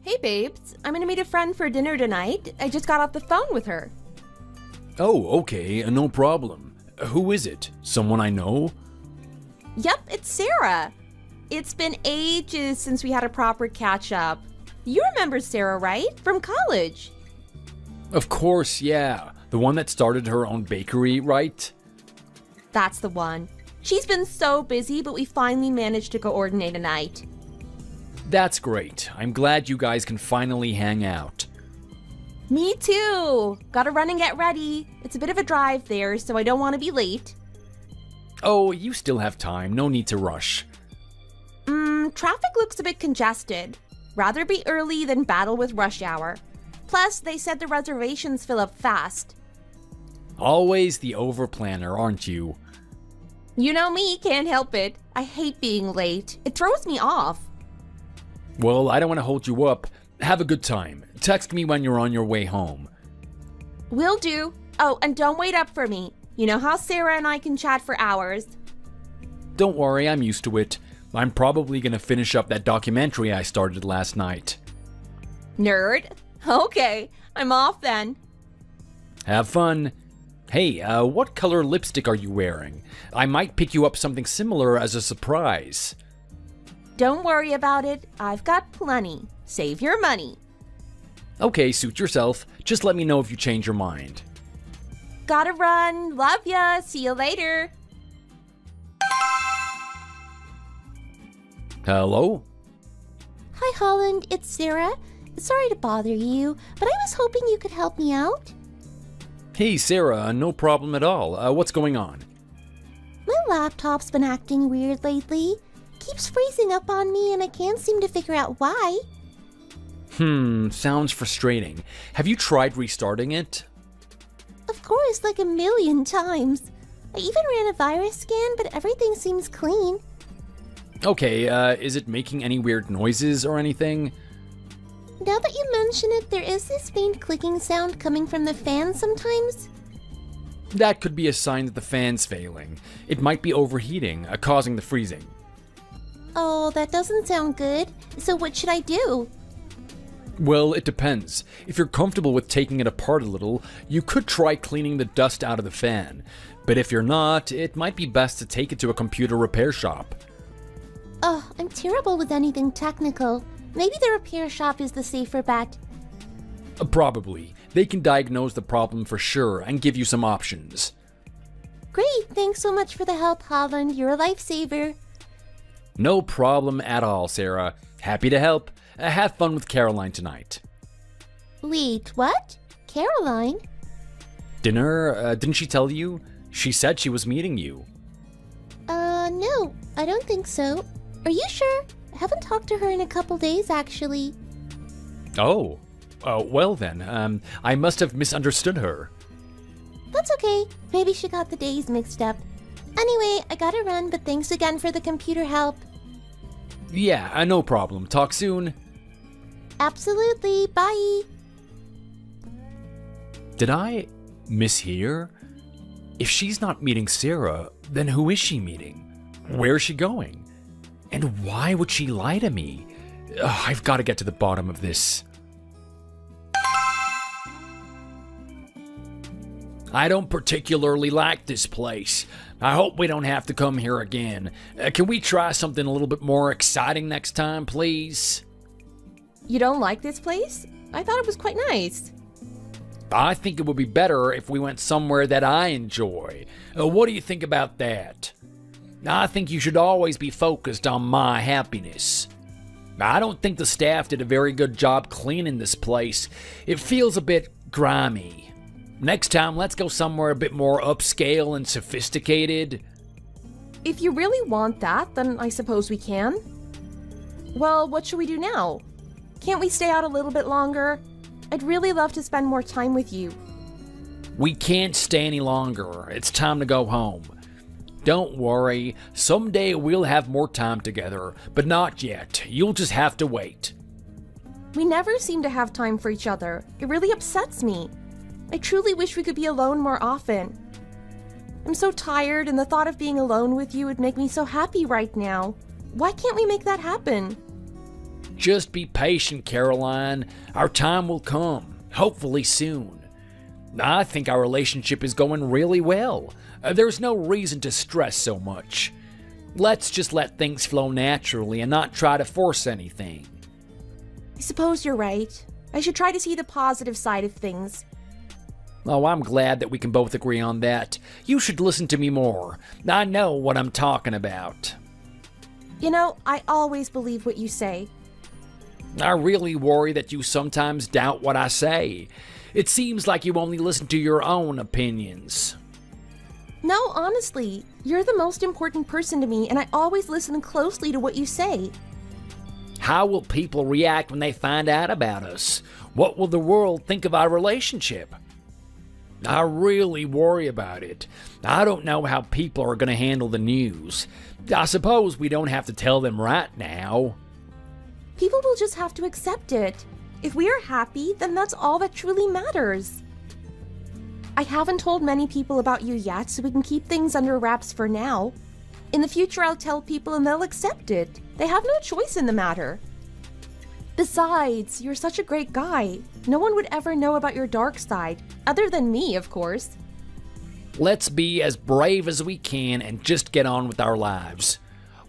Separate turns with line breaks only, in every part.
Hey babes, I'm gonna meet a friend for dinner tonight. I just got off the phone with her.
Oh, okay, no problem. Who is it? Someone I know?
Yep, it's Sarah. It's been ages since we had a proper catch-up. You remember Sarah, right? From college.
Of course, yeah. The one that started her own bakery, right?
That's the one. She's been so busy, but we finally managed to coordinate a night.
That's great. I'm glad you guys can finally hang out.
Me too. Gotta run and get ready. It's a bit of a drive there, so I don't want to be late.
Oh, you still have time. No need to rush.
Traffic looks a bit congested. Rather be early than battle with rush hour. Plus, they said the reservations fill up fast.
Always the overplanner, aren't you?
You know me, can't help it. I hate being late. It throws me off.
Well, I don't want to hold you up. Have a good time. Text me when you're on your way home.
Will do. Oh, and don't wait up for me. You know how Sarah and I can chat for hours.
Don't worry, I'm used to it. I'm probably going to finish up that documentary I started last night.
Nerd. Okay, I'm off then.
Have fun. Hey, what color lipstick are you wearing? I might pick you up something similar as a surprise.
Don't worry about it. I've got plenty. Save your money.
Okay, suit yourself. Just let me know if you change your mind.
Gotta run. Love ya. See you later.
Hello?
Hi, Holland. It's Sarah. Sorry to bother you, but I was hoping you could help me out.
Hey, Sarah, no problem at all. What's going on?
My laptop's been acting weird lately. Keeps freezing up on me and I can't seem to figure out why.
Sounds frustrating. Have you tried restarting it?
Of course, like a million times. I even ran a virus scan, but everything seems clean.
Okay, is it making any weird noises or anything?
Now that you mention it, there is this faint clicking sound coming from the fan sometimes.
That could be a sign that the fan's failing. It might be overheating, causing the freezing.
Oh, that doesn't sound good. So what should I do?
Well, it depends. If you're comfortable with taking it apart a little, you could try cleaning the dust out of the fan. But if you're not, it might be best to take it to a computer repair shop.
Oh, I'm terrible with anything technical. Maybe the repair shop is the safer bet.
Probably. They can diagnose the problem for sure and give you some options.
Great, thanks so much for the help, Holland. You're a lifesaver.
No problem at all, Sarah. Happy to help. Have fun with Caroline tonight.
Wait, what? Caroline?
Dinner? Didn't she tell you? She said she was meeting you.
No, I don't think so. Are you sure? I haven't talked to her in a couple days, actually.
Oh. Well then, I must have misunderstood her.
That's okay. Maybe she got the days mixed up. Anyway, I gotta run, but thanks again for the computer help.
Yeah, no problem. Talk soon.
Absolutely. Bye.
Did I mishear? If she's not meeting Sarah, then who is she meeting? Where is she going? And why would she lie to me? I've got to get to the bottom of this. I don't particularly like this place. I hope we don't have to come here again. Can we try something a little bit more exciting next time, please?
You don't like this place? I thought it was quite nice.
I think it would be better if we went somewhere that I enjoy. What do you think about that? I think you should always be focused on my happiness. I don't think the staff did a very good job cleaning this place. It feels a bit grimy. Next time, let's go somewhere a bit more upscale and sophisticated.
If you really want that, then I suppose we can. Well, what should we do now? Can't we stay out a little bit longer? I'd really love to spend more time with you.
We can't stay any longer. It's time to go home. Don't worry, someday we'll have more time together, but not yet. You'll just have to wait.
We never seem to have time for each other. It really upsets me. I truly wish we could be alone more often. I'm so tired, and the thought of being alone with you would make me so happy right now. Why can't we make that happen?
Just be patient, Caroline. Our time will come, hopefully soon. I think our relationship is going really well. There's no reason to stress so much. Let's just let things flow naturally and not try to force anything.
I suppose you're right. I should try to see the positive side of things.
Oh, I'm glad that we can both agree on that. You should listen to me more. I know what I'm talking about.
You know, I always believe what you say.
I really worry that you sometimes doubt what I say. It seems like you only listen to your own opinions.
No, honestly, you're the most important person to me, and I always listen closely to what you say.
How will people react when they find out about us? What will the world think of our relationship? I really worry about it. I don't know how people are going to handle the news. I suppose we don't have to tell them right now.
People will just have to accept it. If we are happy, then that's all that truly matters. I haven't told many people about you yet, so we can keep things under wraps for now. In the future, I'll tell people and they'll accept it. They have no choice in the matter. Besides, you're such a great guy. No one would ever know about your dark side, other than me, of course.
Let's be as brave as we can and just get on with our lives.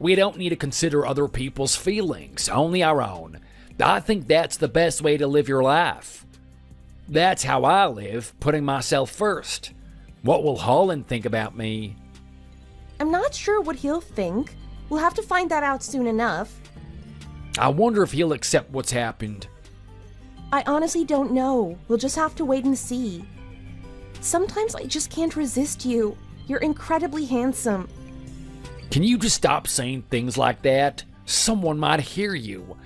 We don't need to consider other people's feelings, only our own. I think that's the best way to live your life. That's how I live, putting myself first. What will Holland think about me?
I'm not sure what he'll think. We'll have to find that out soon enough.
I wonder if he'll accept what's happened.
I honestly don't know. We'll just have to wait and see. Sometimes I just can't resist you. You're incredibly handsome.
Can you just stop saying things like that? Someone might hear you.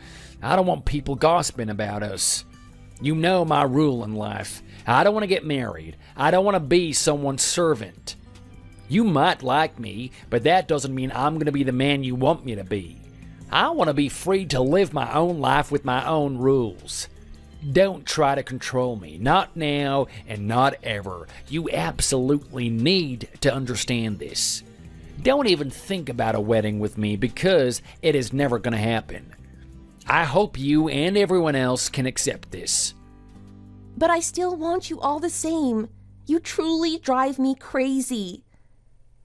I don't want people gossiping about us. You know my rule in life. I don't want to get married. I don't want to be someone's servant. You might like me, but that doesn't mean I'm going to be the man you want me to be. I want to be free to live my own life with my own rules. Don't try to control me. Not now and not ever. You absolutely need to understand this. Don't even think about a wedding with me because it is never going to happen. I hope you and everyone else can accept this.
But I still want you all the same. You truly drive me crazy.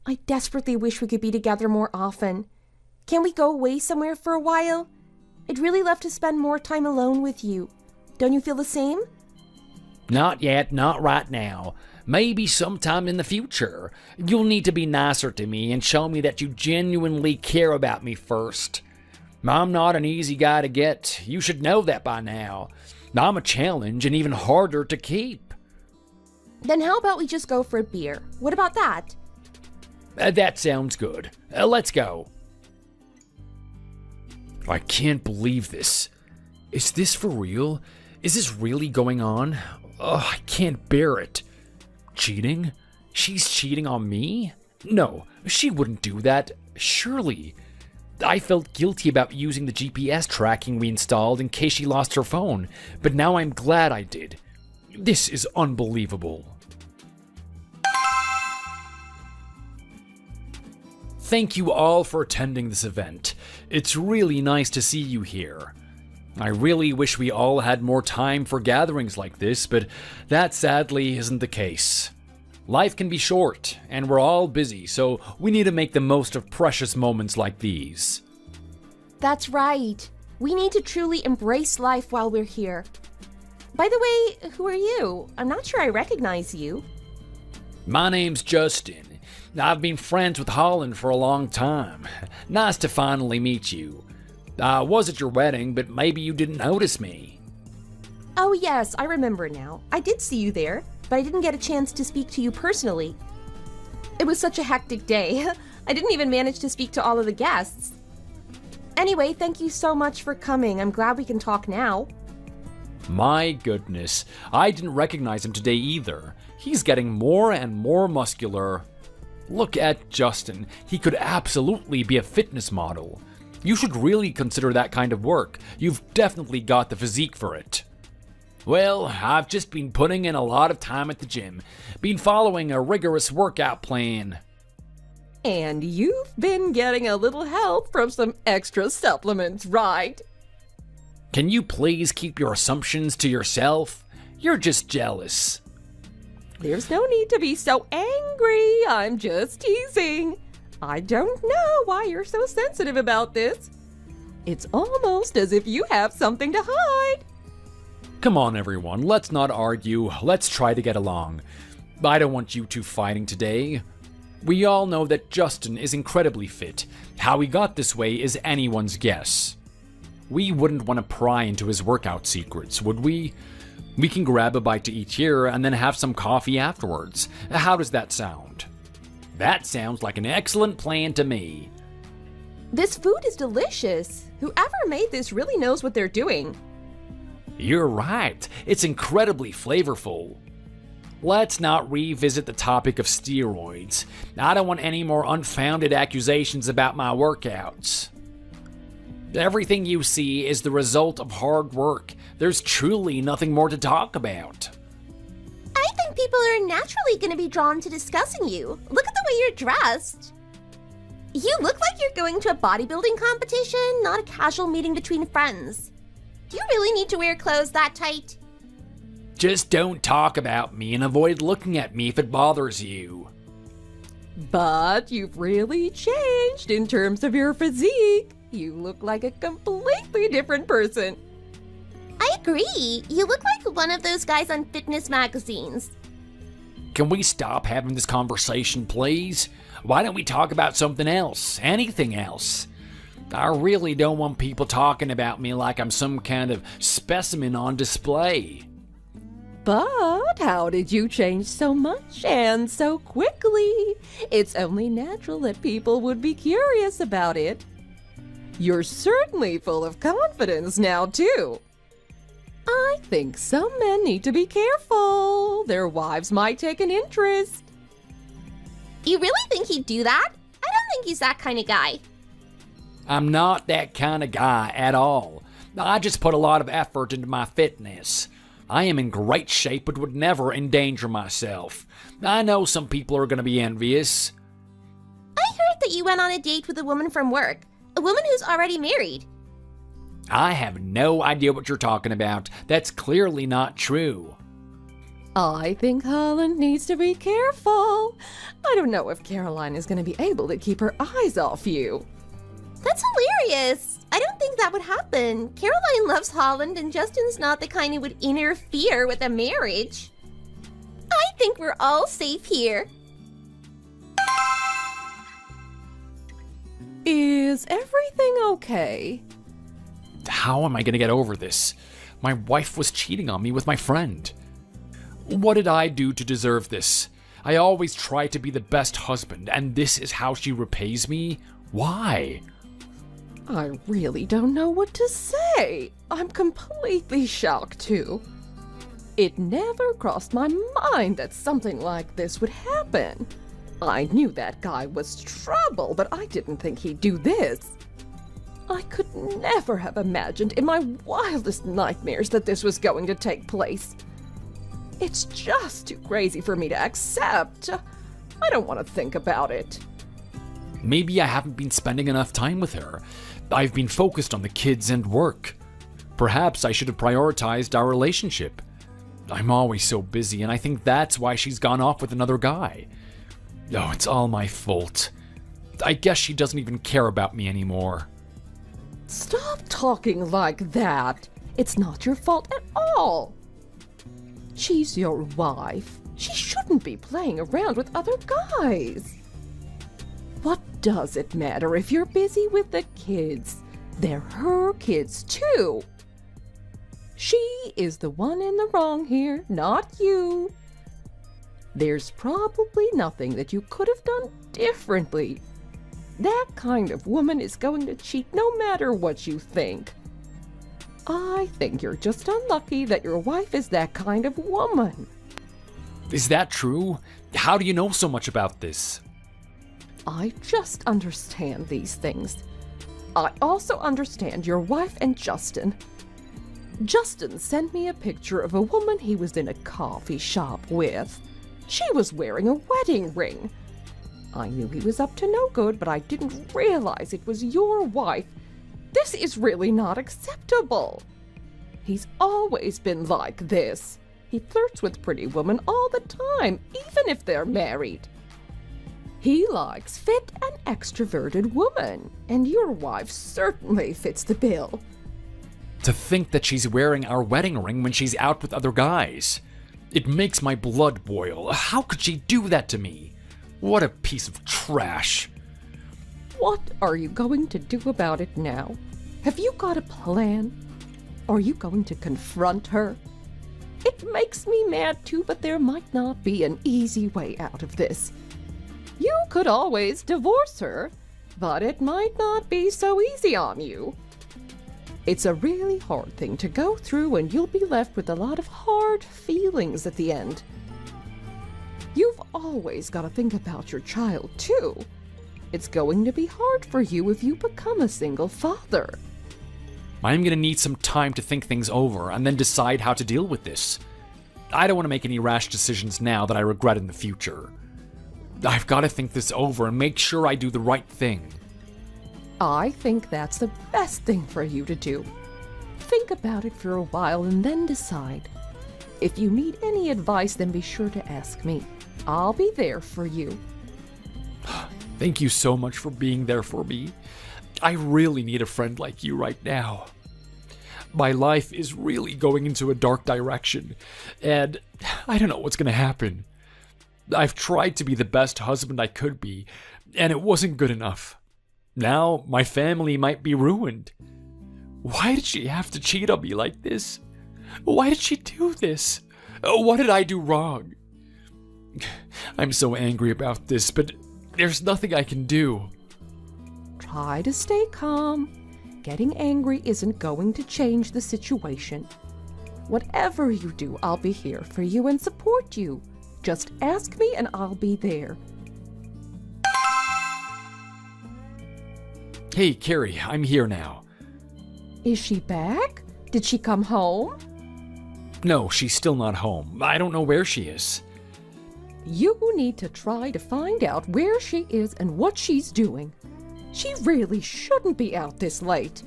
I desperately wish we could be together more often. Can we go away somewhere for a while? I'd really love to spend more time alone with you. Don't you feel the same?
Not yet, not right now. Maybe sometime in the future. You'll need to be nicer to me and show me that you genuinely care about me first. I'm not an easy guy to get. You should know that by now. I'm a challenge and even harder to keep.
Then how about we just go for a beer? What about that?
That sounds good. Let's go. I can't believe this. Is this for real? Is this really going on? Oh, I can't bear it. Cheating? She's cheating on me? No, she wouldn't do that. Surely. I felt guilty about using the GPS tracking we installed in case she lost her phone, but now I'm glad I did. This is unbelievable. Thank you all for attending this event. It's really nice to see you here. I really wish we all had more time for gatherings like this, but that sadly isn't the case. Life can be short, and we're all busy, so we need to make the most of precious moments like these.
That's right. We need to truly embrace life while we're here. By the way, who are you? I'm not sure I recognize you.
My name's Justin. I've been friends with Holland for a long time. Nice to finally meet you. I was at your wedding, but maybe you didn't notice me.
Oh yes, I remember now. I did see you there, but I didn't get a chance to speak to you personally. It was such a hectic day. I didn't even manage to speak to all of the guests. Anyway, thank you so much for coming. I'm glad we can talk now.
My goodness, I didn't recognize him today either. He's getting more and more muscular. Look at Justin. He could absolutely be a fitness model. You should really consider that kind of work. You've definitely got the physique for it. Well, I've just been putting in a lot of time at the gym. Been following a rigorous workout plan.
And you've been getting a little help from some extra supplements, right?
Can you please keep your assumptions to yourself? You're just jealous.
There's no need to be so angry. I'm just teasing. I don't know why you're so sensitive about this. It's almost as if you have something to hide.
Come on, everyone, let's not argue. Let's try to get along. I don't want you two fighting today. We all know that Justin is incredibly fit. How he got this way is anyone's guess. We wouldn't want to pry into his workout secrets, would we? We can grab a bite to eat here and then have some coffee afterwards. How does that sound? That sounds like an excellent plan to me.
This food is delicious. Whoever made this really knows what they're doing.
You're right. It's incredibly flavorful. Let's not revisit the topic of steroids. I don't want any more unfounded accusations about my workouts. Everything you see is the result of hard work. There's truly nothing more to talk about.
I think people are naturally going to be drawn to discussing you. Look at the way you're dressed. You look like you're going to a bodybuilding competition, not a casual meeting between friends. Do you really need to wear clothes that tight?
Just don't talk about me and avoid looking at me if it bothers you.
But you've really changed in terms of your physique. You look like a completely different person.
I agree. You look like one of those guys on fitness magazines.
Can we stop having this conversation, please? Why don't we talk about something else? Anything else? I really don't want people talking about me like I'm some kind of specimen on display.
But how did you change so much and so quickly? It's only natural that people would be curious about it. You're certainly full of confidence now, too. I think some men need to be careful. Their wives might take an interest.
You really think he'd do that? I don't think he's that kind of guy.
I'm not that kind of guy at all. I just put a lot of effort into my fitness. I am in great shape but would never endanger myself. I know some people are going to be envious.
I heard that you went on a date with a woman from work. A woman who's already married.
I have no idea what you're talking about. That's clearly not true.
I think Holland needs to be careful. I don't know if Caroline is going to be able to keep her eyes off you.
That's hilarious. I don't think that would happen. Caroline loves Holland and Justin's not the kind who would interfere with a marriage. I think we're all safe here.
Is everything okay?
How am I going to get over this? My wife was cheating on me with my friend. What did I do to deserve this? I always try to be the best husband, and this is how she repays me? Why?
I really don't know what to say. I'm completely shocked, too. It never crossed my mind that something like this would happen. I knew that guy was trouble, but I didn't think he'd do this. I could never have imagined in my wildest nightmares that this was going to take place. It's just too crazy for me to accept. I don't want to think about it.
Maybe I haven't been spending enough time with her. I've been focused on the kids and work. Perhaps I should have prioritized our relationship. I'm always so busy, and I think that's why she's gone off with another guy. Oh, it's all my fault. I guess she doesn't even care about me anymore.
Stop talking like that. It's not your fault at all. She's your wife. She shouldn't be playing around with other guys. What does it matter if you're busy with the kids? They're her kids too. She is the one in the wrong here, not you. There's probably nothing that you could have done differently. That kind of woman is going to cheat no matter what you think. I think you're just unlucky that your wife is that kind of woman.
Is that true? How do you know so much about this?
I just understand these things. I also understand your wife and Justin. Justin sent me a picture of a woman he was in a coffee shop with. She was wearing a wedding ring. I knew he was up to no good, but I didn't realize it was your wife. This is really not acceptable.
He's always been like this. He flirts with pretty women all the time, even if they're married. He likes fit and extroverted women, and your wife certainly fits the bill.
To think that she's wearing our wedding ring when she's out with other guys. It makes my blood boil. How could she do that to me? What a piece of trash.
What are you going to do about it now? Have you got a plan? Are you going to confront her? It makes me mad too, but there might not be an easy way out of this. You could always divorce her, but it might not be so easy on you. It's a really hard thing to go through, and you'll be left with a lot of hard feelings at the end. You've always got to think about your child, too. It's going to be hard for you if you become a single father.
I'm gonna need some time to think things over and then decide how to deal with this. I don't want to make any rash decisions now that I regret in the future. I've got to think this over and make sure I do the right thing.
I think that's the best thing for you to do. Think about it for a while and then decide. If you need any advice, then be sure to ask me. I'll be there for you.
Thank you so much for being there for me. I really need a friend like you right now. My life is really going into a dark direction, and I don't know what's going to happen. I've tried to be the best husband I could be, and it wasn't good enough. Now my family might be ruined. Why did she have to cheat on me like this? Why did she do this? What did I do wrong? I'm so angry about this, but there's nothing I can do.
Try to stay calm. Getting angry isn't going to change the situation. Whatever you do, I'll be here for you and support you. Just ask me and I'll be there.
Hey, Carrie, I'm here now.
Is she back? Did she come home?
No, she's still not home. I don't know where she is.
You need to try to find out where she is and what she's doing. She really shouldn't be out this late.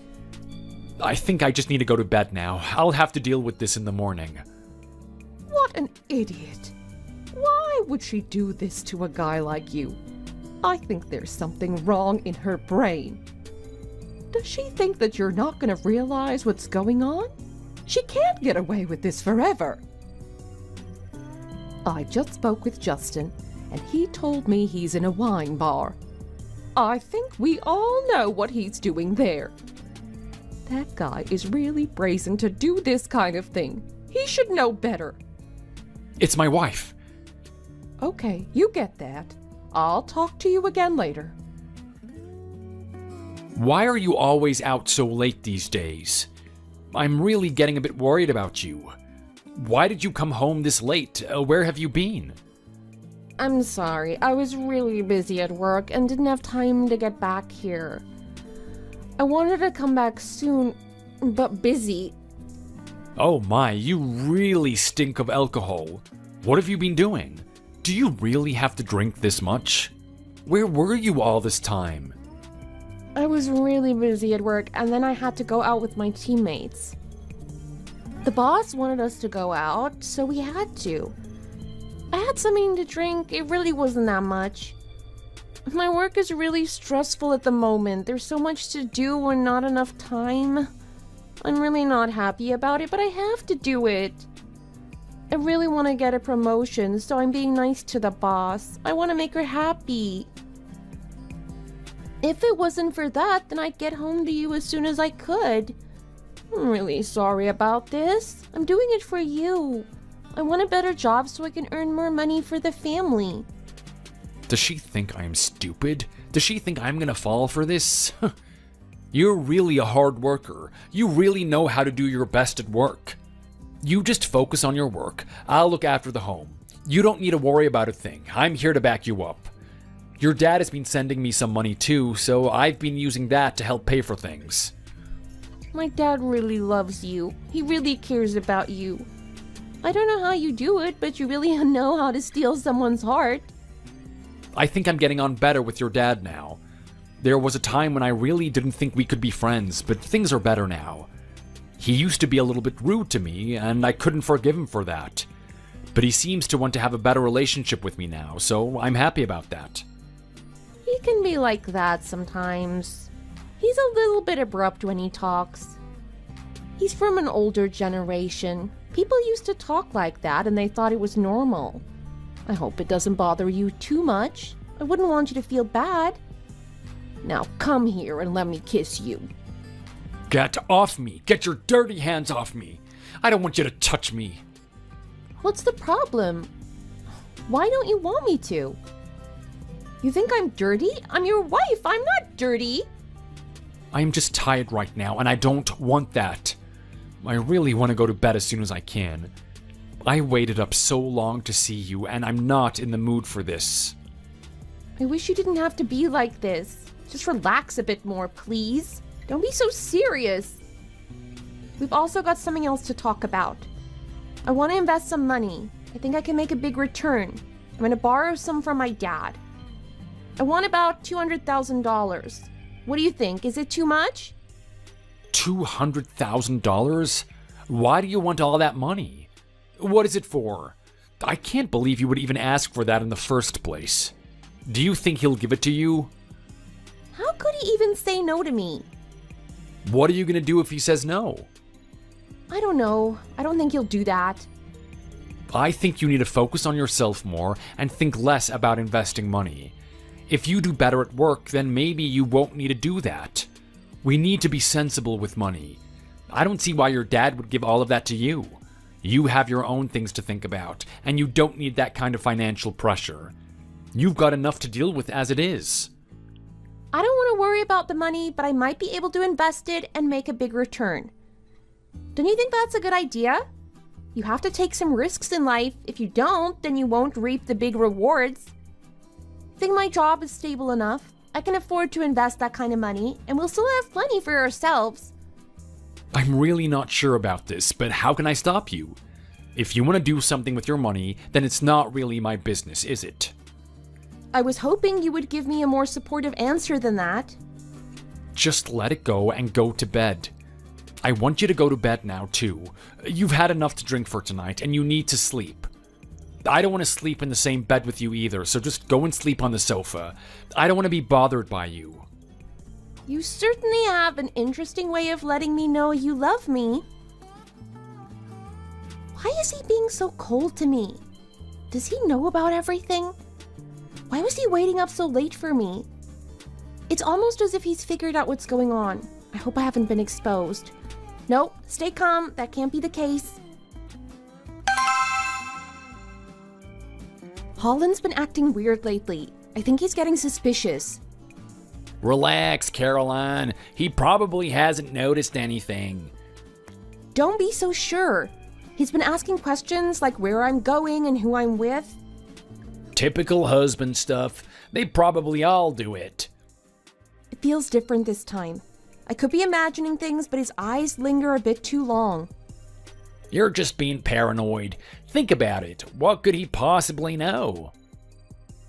I think I just need to go to bed now. I'll have to deal with this in the morning.
What an idiot. Why would she do this to a guy like you? I think there's something wrong in her brain. Does she think that you're not going to realize what's going on? She can't get away with this forever. I just spoke with Justin, and he told me he's in a wine bar. I think we all know what he's doing there. That guy is really brazen to do this kind of thing. He should know better.
It's my wife.
Okay, you get that. I'll talk to you again later.
Why are you always out so late these days? I'm really getting a bit worried about you. Why did you come home this late? Where have you been?
I'm sorry, I was really busy at work and didn't have time to get back here. I wanted to come back soon, but busy.
Oh my, you really stink of alcohol. What have you been doing? Do you really have to drink this much? Where were you all this time?
I was really busy at work and then I had to go out with my teammates. The boss wanted us to go out, so we had to. I had something to drink, it really wasn't that much. My work is really stressful at the moment. There's so much to do and not enough time. I'm really not happy about it, but I have to do it. I really want to get a promotion, so I'm being nice to the boss. I want to make her happy. If it wasn't for that, then I'd get home to you as soon as I could. I'm really sorry about this. I'm doing it for you. I want a better job so I can earn more money for the family.
Does she think I'm stupid? Does she think I'm gonna fall for this? You're really a hard worker. You really know how to do your best at work. You just focus on your work. I'll look after the home. You don't need to worry about a thing. I'm here to back you up. Your dad has been sending me some money too, so I've been using that to help pay for things.
My dad really loves you. He really cares about you. I don't know how you do it, but you really know how to steal someone's heart.
I think I'm getting on better with your dad now. There was a time when I really didn't think we could be friends, but things are better now. He used to be a little bit rude to me, and I couldn't forgive him for that. But he seems to want to have a better relationship with me now, so I'm happy about that.
He can be like that sometimes. He's a little bit abrupt when he talks. He's from an older generation. People used to talk like that and they thought it was normal. I hope it doesn't bother you too much. I wouldn't want you to feel bad. Now come here and let me kiss you.
Get off me! Get your dirty hands off me! I don't want you to touch me!
What's the problem? Why don't you want me to? You think I'm dirty? I'm your wife. I'm not dirty.
I am just tired right now, and I don't want that. I really want to go to bed as soon as I can. I waited up so long to see you, and I'm not in the mood for this.
I wish you didn't have to be like this. Just relax a bit more, please. Don't be so serious. We've also got something else to talk about. I want to invest some money. I think I can make a big return. I'm going to borrow some from my dad. I want about $200,000. What do you think? Is it too much?
$200,000? Why do you want all that money? What is it for? I can't believe you would even ask for that in the first place. Do you think he'll give it to you?
How could he even say no to me?
What are you going to do if he says no?
I don't know. I don't think he'll do that.
I think you need to focus on yourself more and think less about investing money. If you do better at work, then maybe you won't need to do that. We need to be sensible with money. I don't see why your dad would give all of that to you. You have your own things to think about, and you don't need that kind of financial pressure. You've got enough to deal with as it is.
I don't want to worry about the money, but I might be able to invest it and make a big return. Don't you think that's a good idea? You have to take some risks in life. If you don't, then you won't reap the big rewards. I think my job is stable enough. I can afford to invest that kind of money, and we'll still have plenty for ourselves.
I'm really not sure about this, but how can I stop you? If you want to do something with your money, then it's not really my business, is it?
I was hoping you would give me a more supportive answer than that.
Just let it go and go to bed. I want you to go to bed now, too. You've had enough to drink for tonight, and you need to sleep. I don't want to sleep in the same bed with you either, so just go and sleep on the sofa. I don't want to be bothered by you.
You certainly have an interesting way of letting me know you love me. Why is he being so cold to me? Does he know about everything? Why was he waiting up so late for me? It's almost as if he's figured out what's going on. I hope I haven't been exposed. Nope, stay calm. That can't be the case. Holland's been acting weird lately. I think he's getting suspicious.
Relax, Caroline. He probably hasn't noticed anything.
Don't be so sure. He's been asking questions like where I'm going and who I'm with.
Typical husband stuff. They probably all do it.
It feels different this time. I could be imagining things, but his eyes linger a bit too long.
You're just being paranoid. Think about it. What could he possibly know?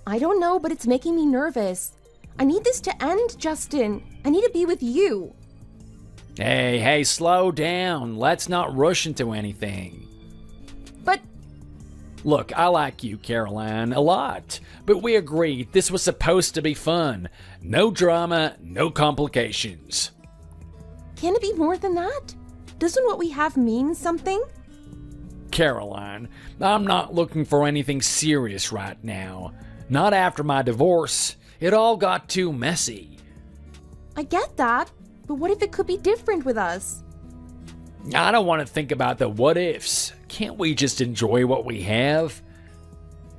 I don't know, but it's making me nervous. I need this to end, Justin. I need to be with you.
Hey, slow down. Let's not rush into anything.
But
look, I like you, Caroline, a lot. But we agreed this was supposed to be fun. No drama, no complications.
Can it be more than that? Doesn't what we have mean something?
Caroline, I'm not looking for anything serious right now. Not after my divorce. It all got too messy.
I get that, but what if it could be different with us?
I don't want to think about the what ifs. Can't we just enjoy what we have?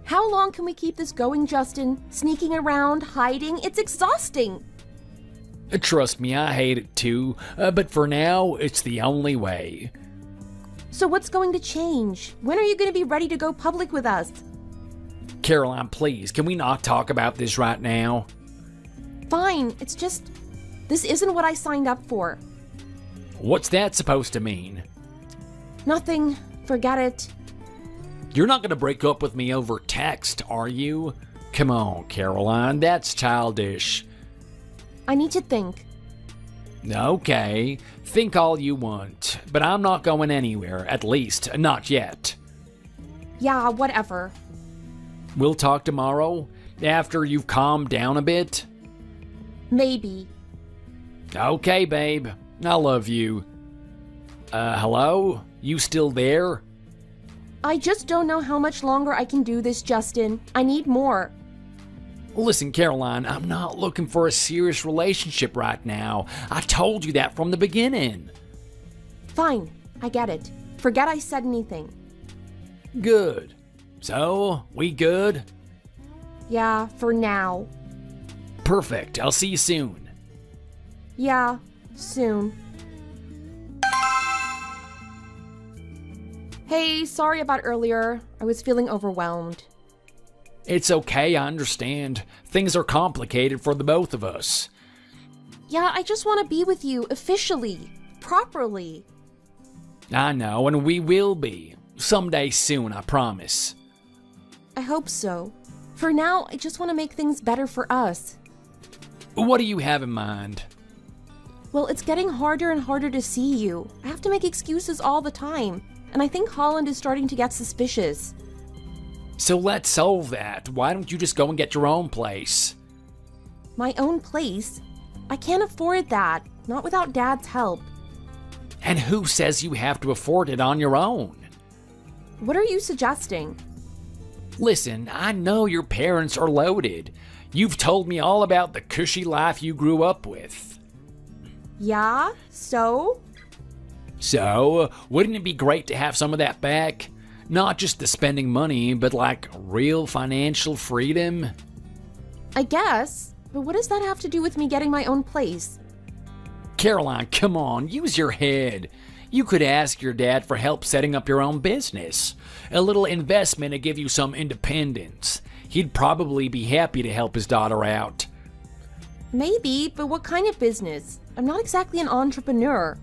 How long can we keep this going, Justin? Sneaking around, hiding? It's exhausting.
Trust me, I hate it too, but for now, it's the only way.
So what's going to change? When are you going to be ready to go public with us?
Caroline, please, can we not talk about this right now?
Fine, it's just... this isn't what I signed up for.
What's that supposed to mean?
Nothing. Forget it.
You're not going to break up with me over text, are you? Come on, Caroline, that's childish.
I need to think.
Okay, think all you want, but I'm not going anywhere, at least, not yet.
Yeah, whatever.
We'll talk tomorrow, after you've calmed down a bit?
Maybe.
Okay, babe, I love you. Hello? You still there?
I just don't know how much longer I can do this, Justin. I need more.
Listen, Caroline, I'm not looking for a serious relationship right now. I told you that from the beginning.
Fine, I get it. Forget I said anything.
Good. So, we good?
Yeah, for now.
Perfect. I'll see you soon.
Yeah, soon. Hey, sorry about earlier. I was feeling overwhelmed.
It's okay, I understand. Things are complicated for the both of us.
Yeah, I just want to be with you officially, properly.
I know, and we will be. Someday soon, I promise.
I hope so. For now, I just want to make things better for us.
What do you have in mind?
Well, it's getting harder and harder to see you. I have to make excuses all the time, and I think Holland is starting to get suspicious.
So let's solve that. Why don't you just go and get your own place?
My own place? I can't afford that, not without Dad's help.
And who says you have to afford it on your own?
What are you suggesting?
Listen, I know your parents are loaded. You've told me all about the cushy life you grew up with.
Yeah, so?
So, wouldn't it be great to have some of that back? Not just the spending money, but like real financial freedom?
I guess, but what does that have to do with me getting my own place?
Caroline, come on, use your head. You could ask your dad for help setting up your own business. A little investment to give you some independence. He'd probably be happy to help his daughter out.
Maybe, but what kind of business? I'm not exactly an entrepreneur.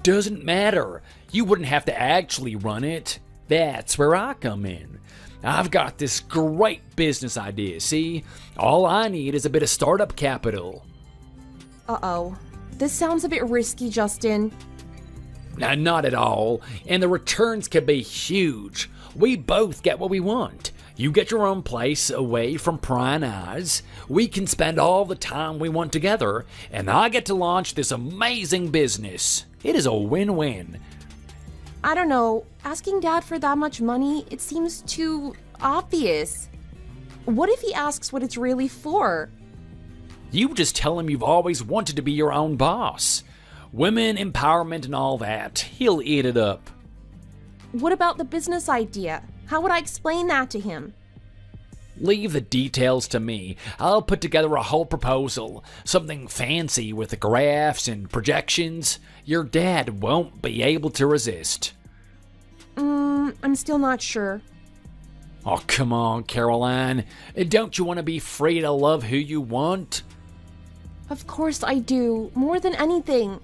Doesn't matter. You wouldn't have to actually run it. That's where I come in. I've got this great business idea, see? All I need is a bit of startup capital.
Uh-oh. This sounds a bit risky, Justin.
Now, not at all, and the returns could be huge. We both get what we want. You get your own place away from prying eyes. We can spend all the time we want together, and I get to launch this amazing business. It is a win-win.
I don't know. Asking Dad for that much money, it seems too obvious. What if he asks what it's really for?
You just tell him you've always wanted to be your own boss. Women empowerment and all that. He'll eat it up.
What about the business idea? How would I explain that to him?
Leave the details to me. I'll put together a whole proposal. Something fancy with the graphs and projections. Your dad won't be able to resist.
I'm still not sure.
Oh, come on, Caroline. Don't you want to be free to love who you want?
Of course I do, more than anything.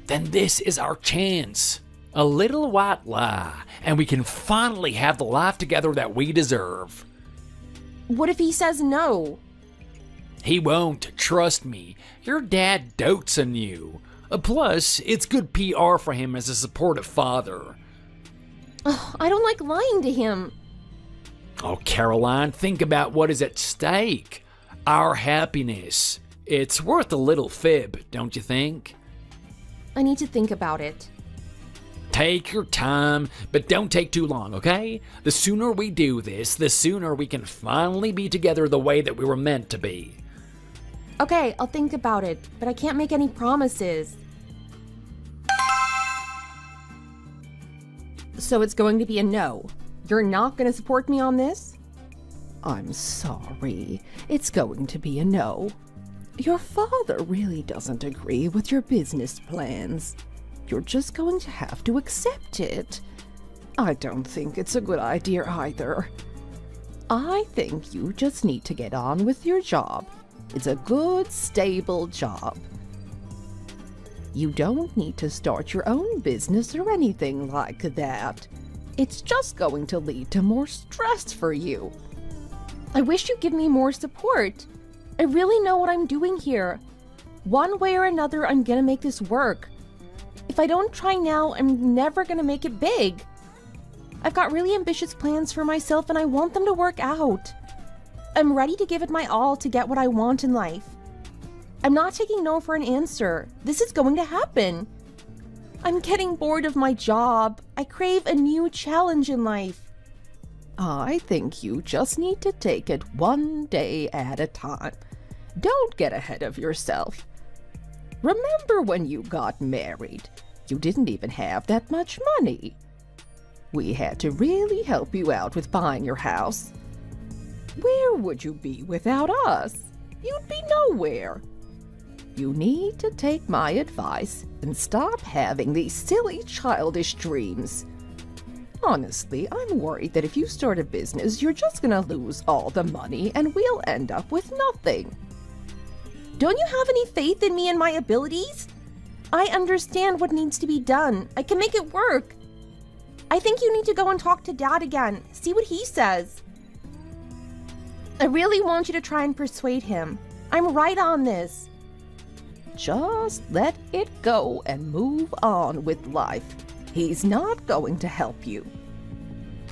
Then this is our chance. A little white lie, and we can finally have the life together that we deserve.
What if he says no?
He won't, trust me. Your dad dotes on you. Plus, it's good PR for him as a supportive father.
Ugh, I don't like lying to him.
Oh, Caroline, think about what is at stake. Our happiness. It's worth a little fib, don't you think?
I need to think about it.
Take your time, but don't take too long, okay? The sooner we do this, the sooner we can finally be together the way that we were meant to be.
Okay, I'll think about it, but I can't make any promises. So it's going to be a no. You're not going to support me on this?
I'm sorry. It's going to be a no. Your father really doesn't agree with your business plans. You're just going to have to accept it. I don't think it's a good idea either. I think you just need to get on with your job. It's a good, stable job. You don't need to start your own business or anything like that. It's just going to lead to more stress for you.
I wish you'd give me more support. I really know what I'm doing here. One way or another, I'm gonna make this work. If I don't try now, I'm never gonna make it big. I've got really ambitious plans for myself and I want them to work out. I'm ready to give it my all to get what I want in life. I'm not taking no for an answer. This is going to happen. I'm getting bored of my job. I crave a new challenge in life.
I think you just need to take it one day at a time. Don't get ahead of yourself. Remember when you got married? You didn't even have that much money. We had to really help you out with buying your house. Where would you be without us? You'd be nowhere. You need to take my advice and stop having these silly, childish dreams. Honestly, I'm worried that if you start a business, you're just gonna lose all the money and we'll end up with nothing.
Don't you have any faith in me and my abilities? I understand what needs to be done. I can make it work. I think you need to go and talk to Dad again. See what he says. I really want you to try and persuade him. I'm right on this.
Just let it go and move on with life. He's not going to help you.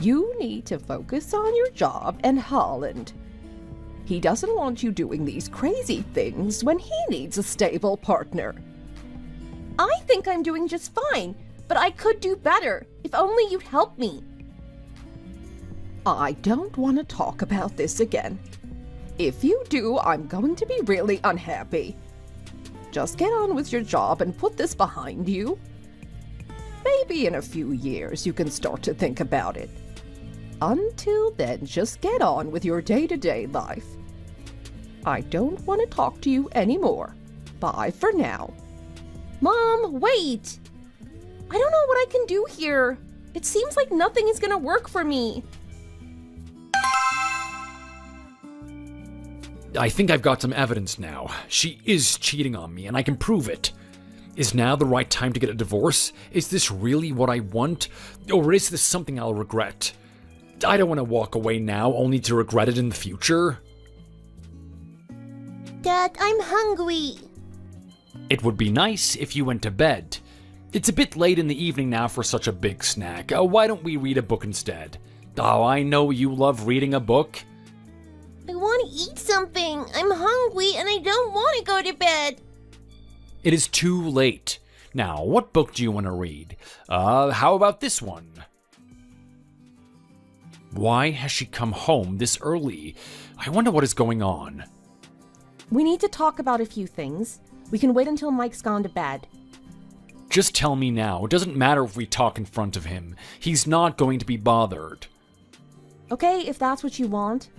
You need to focus on your job and Holland. He doesn't want you doing these crazy things when he needs a stable partner.
I think I'm doing just fine, but I could do better if only you'd help me.
I don't want to talk about this again. If you do, I'm going to be really unhappy. Just get on with your job and put this behind you. Maybe in a few years you can start to think about it. Until then, just get on with your day-to-day life. I don't want to talk to you anymore. Bye for now.
Mom, wait! I don't know what I can do here. It seems like nothing is gonna work for me.
I think I've got some evidence now. She is cheating on me, and I can prove it. Is now the right time to get a divorce? Is this really what I want? Or is this something I'll regret? I don't want to walk away now only to regret it in the future.
Dad, I'm hungry.
It would be nice if you went to bed. It's a bit late in the evening now for such a big snack. Why don't we read a book instead? Oh, I know you love reading a book.
I want to eat something. I'm hungry and I don't want to go to bed.
It is too late. Now, what book do you want to read? How about this one? Why has she come home this early? I wonder what is going on.
We need to talk about a few things. We can wait until Mike's gone to bed.
Just tell me now. It doesn't matter if we talk in front of him. He's not going to be bothered.
Okay, if that's what you want.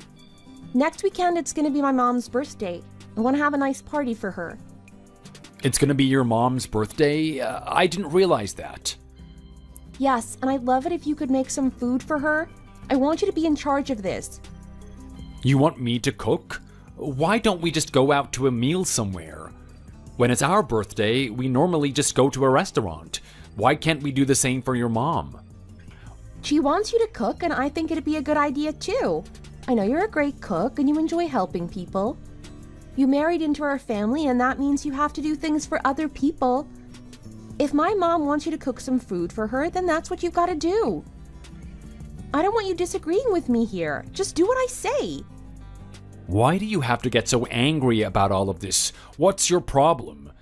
Next weekend, it's gonna be my mom's birthday. I want to have a nice party for her.
It's going to be your mom's birthday? I didn't realize that.
Yes, and I'd love it if you could make some food for her. I want you to be in charge of this.
You want me to cook? Why don't we just go out to a meal somewhere? When it's our birthday, we normally just go to a restaurant. Why can't we do the same for your mom?
She wants you to cook, and I think it'd be a good idea too. I know you're a great cook and you enjoy helping people. You married into our family, and that means you have to do things for other people. If my mom wants you to cook some food for her, then that's what you've got to do. I don't want you disagreeing with me here. Just do what I say.
Why do you have to get so angry about all of this? What's your problem?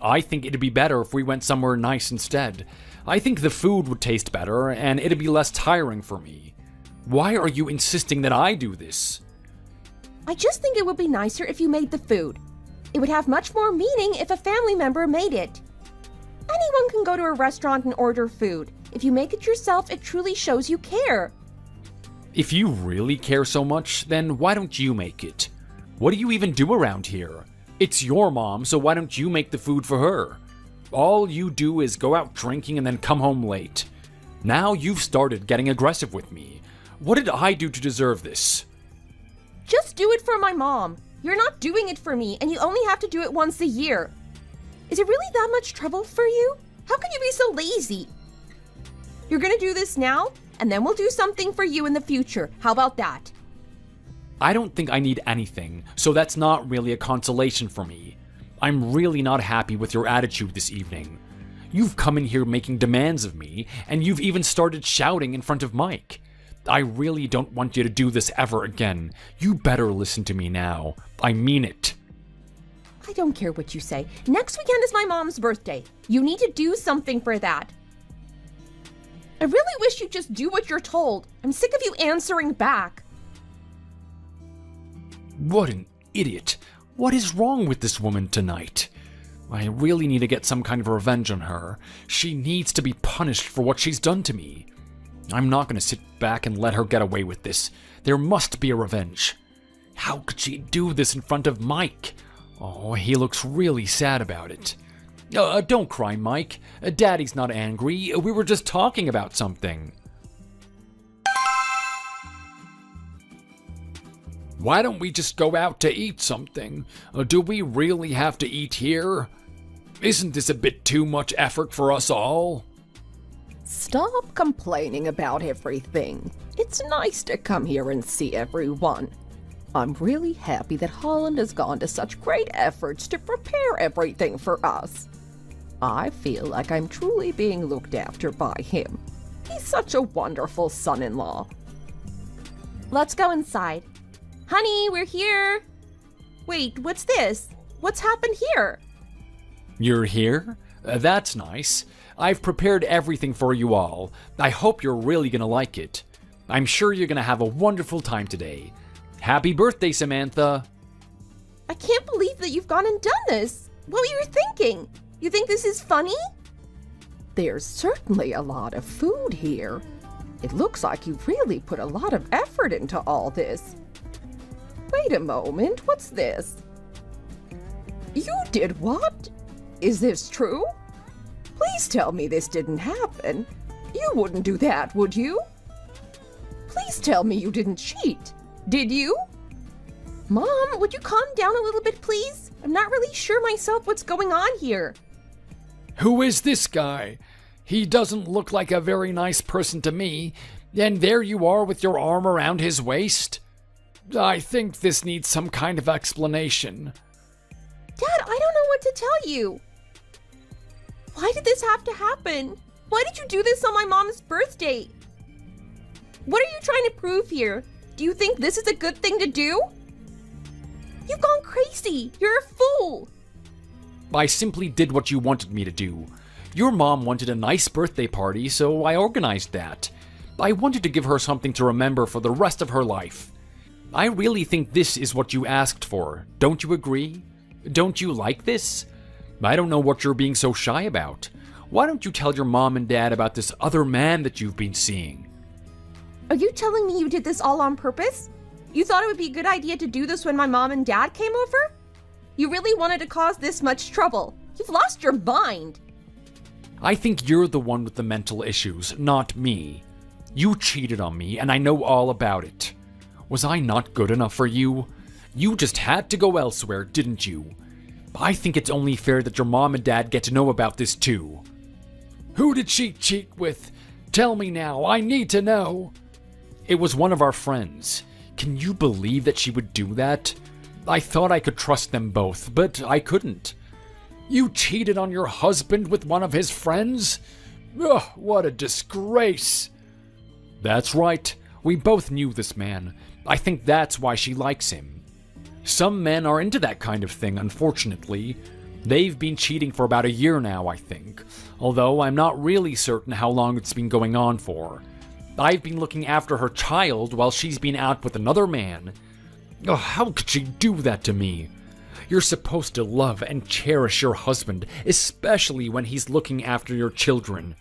I think it'd be better if we went somewhere nice instead. I think the food would taste better, and it'd be less tiring for me. Why are you insisting that I do this?
I just think it would be nicer if you made the food. It would have much more meaning if a family member made it. Anyone can go to a restaurant and order food. If you make it yourself, it truly shows you care.
If you really care so much, then why don't you make it? What do you even do around here? It's your mom, so why don't you make the food for her? All you do is go out drinking and then come home late. Now you've started getting aggressive with me. What did I do to deserve this?
Just do it for my mom. You're not doing it for me, and you only have to do it once a year. Is it really that much trouble for you? How can you be so lazy? You're gonna do this now, and then we'll do something for you in the future. How about that?
I don't think I need anything, so that's not really a consolation for me. I'm really not happy with your attitude this evening. You've come in here making demands of me, and you've even started shouting in front of Mike. I really don't want you to do this ever again. You better listen to me now. I mean it.
I don't care what you say. Next weekend is my mom's birthday. You need to do something for that. I really wish you'd just do what you're told. I'm sick of you answering back.
What an idiot. What is wrong with this woman tonight? I really need to get some kind of revenge on her. She needs to be punished for what she's done to me. I'm not going to sit back and let her get away with this. There must be a revenge. How could she do this in front of Mike? Oh, he looks really sad about it. Don't cry, Mike. Daddy's not angry. We were just talking about something. Why don't we just go out to eat something? Do we really have to eat here? Isn't this a bit too much effort for us all?
Stop complaining about everything. It's nice to come here and see everyone. I'm really happy that Holland has gone to such great efforts to prepare everything for us. I feel like I'm truly being looked after by him. He's such a wonderful son-in-law.
Let's go inside. Honey, we're here. Wait, what's this? What's happened here?
You're here? That's nice. I've prepared everything for you all. I hope you're really gonna like it. I'm sure you're gonna have a wonderful time today. Happy birthday, Samantha!
I can't believe that you've gone and done this. What were you thinking? You think this is funny?
There's certainly a lot of food here. It looks like you really put a lot of effort into all this. Wait a moment, what's this? You did what? Is this true? Please tell me this didn't happen. You wouldn't do that, would you? Please tell me you didn't cheat. Did you?
Mom, would you calm down a little bit, please? I'm not really sure myself what's going on here.
Who is this guy? He doesn't look like a very nice person to me, and there you are with your arm around his waist. I think this needs some kind of explanation.
Dad, I don't know what to tell you. Why did this have to happen? Why did you do this on my mom's birthday? What are you trying to prove here? Do you think this is a good thing to do? You've gone crazy. You're a fool.
I simply did what you wanted me to do. Your mom wanted a nice birthday party, so I organized that. I wanted to give her something to remember for the rest of her life. I really think this is what you asked for. Don't you agree? Don't you like this? I don't know what you're being so shy about. Why don't you tell your mom and dad about this other man that you've been seeing?
Are you telling me you did this all on purpose? You thought it would be a good idea to do this when my mom and dad came over? You really wanted to cause this much trouble. You've lost your mind.
I think you're the one with the mental issues, not me. You cheated on me, and I know all about it. Was I not good enough for you? You just had to go elsewhere, didn't you? I think it's only fair that your mom and dad get to know about this too. Who did she cheat with? Tell me now, I need to know. It was one of our friends. Can you believe that she would do that? I thought I could trust them both, but I couldn't. You cheated on your husband with one of his friends? Ugh, what a disgrace. That's right. We both knew this man. I think that's why she likes him. Some men are into that kind of thing, unfortunately. They've been cheating for about a year now, I think. Although I'm not really certain how long it's been going on for. I've been looking after her child while she's been out with another man. Oh, how could she do that to me? You're supposed to love and cherish your husband, especially when he's looking after your children.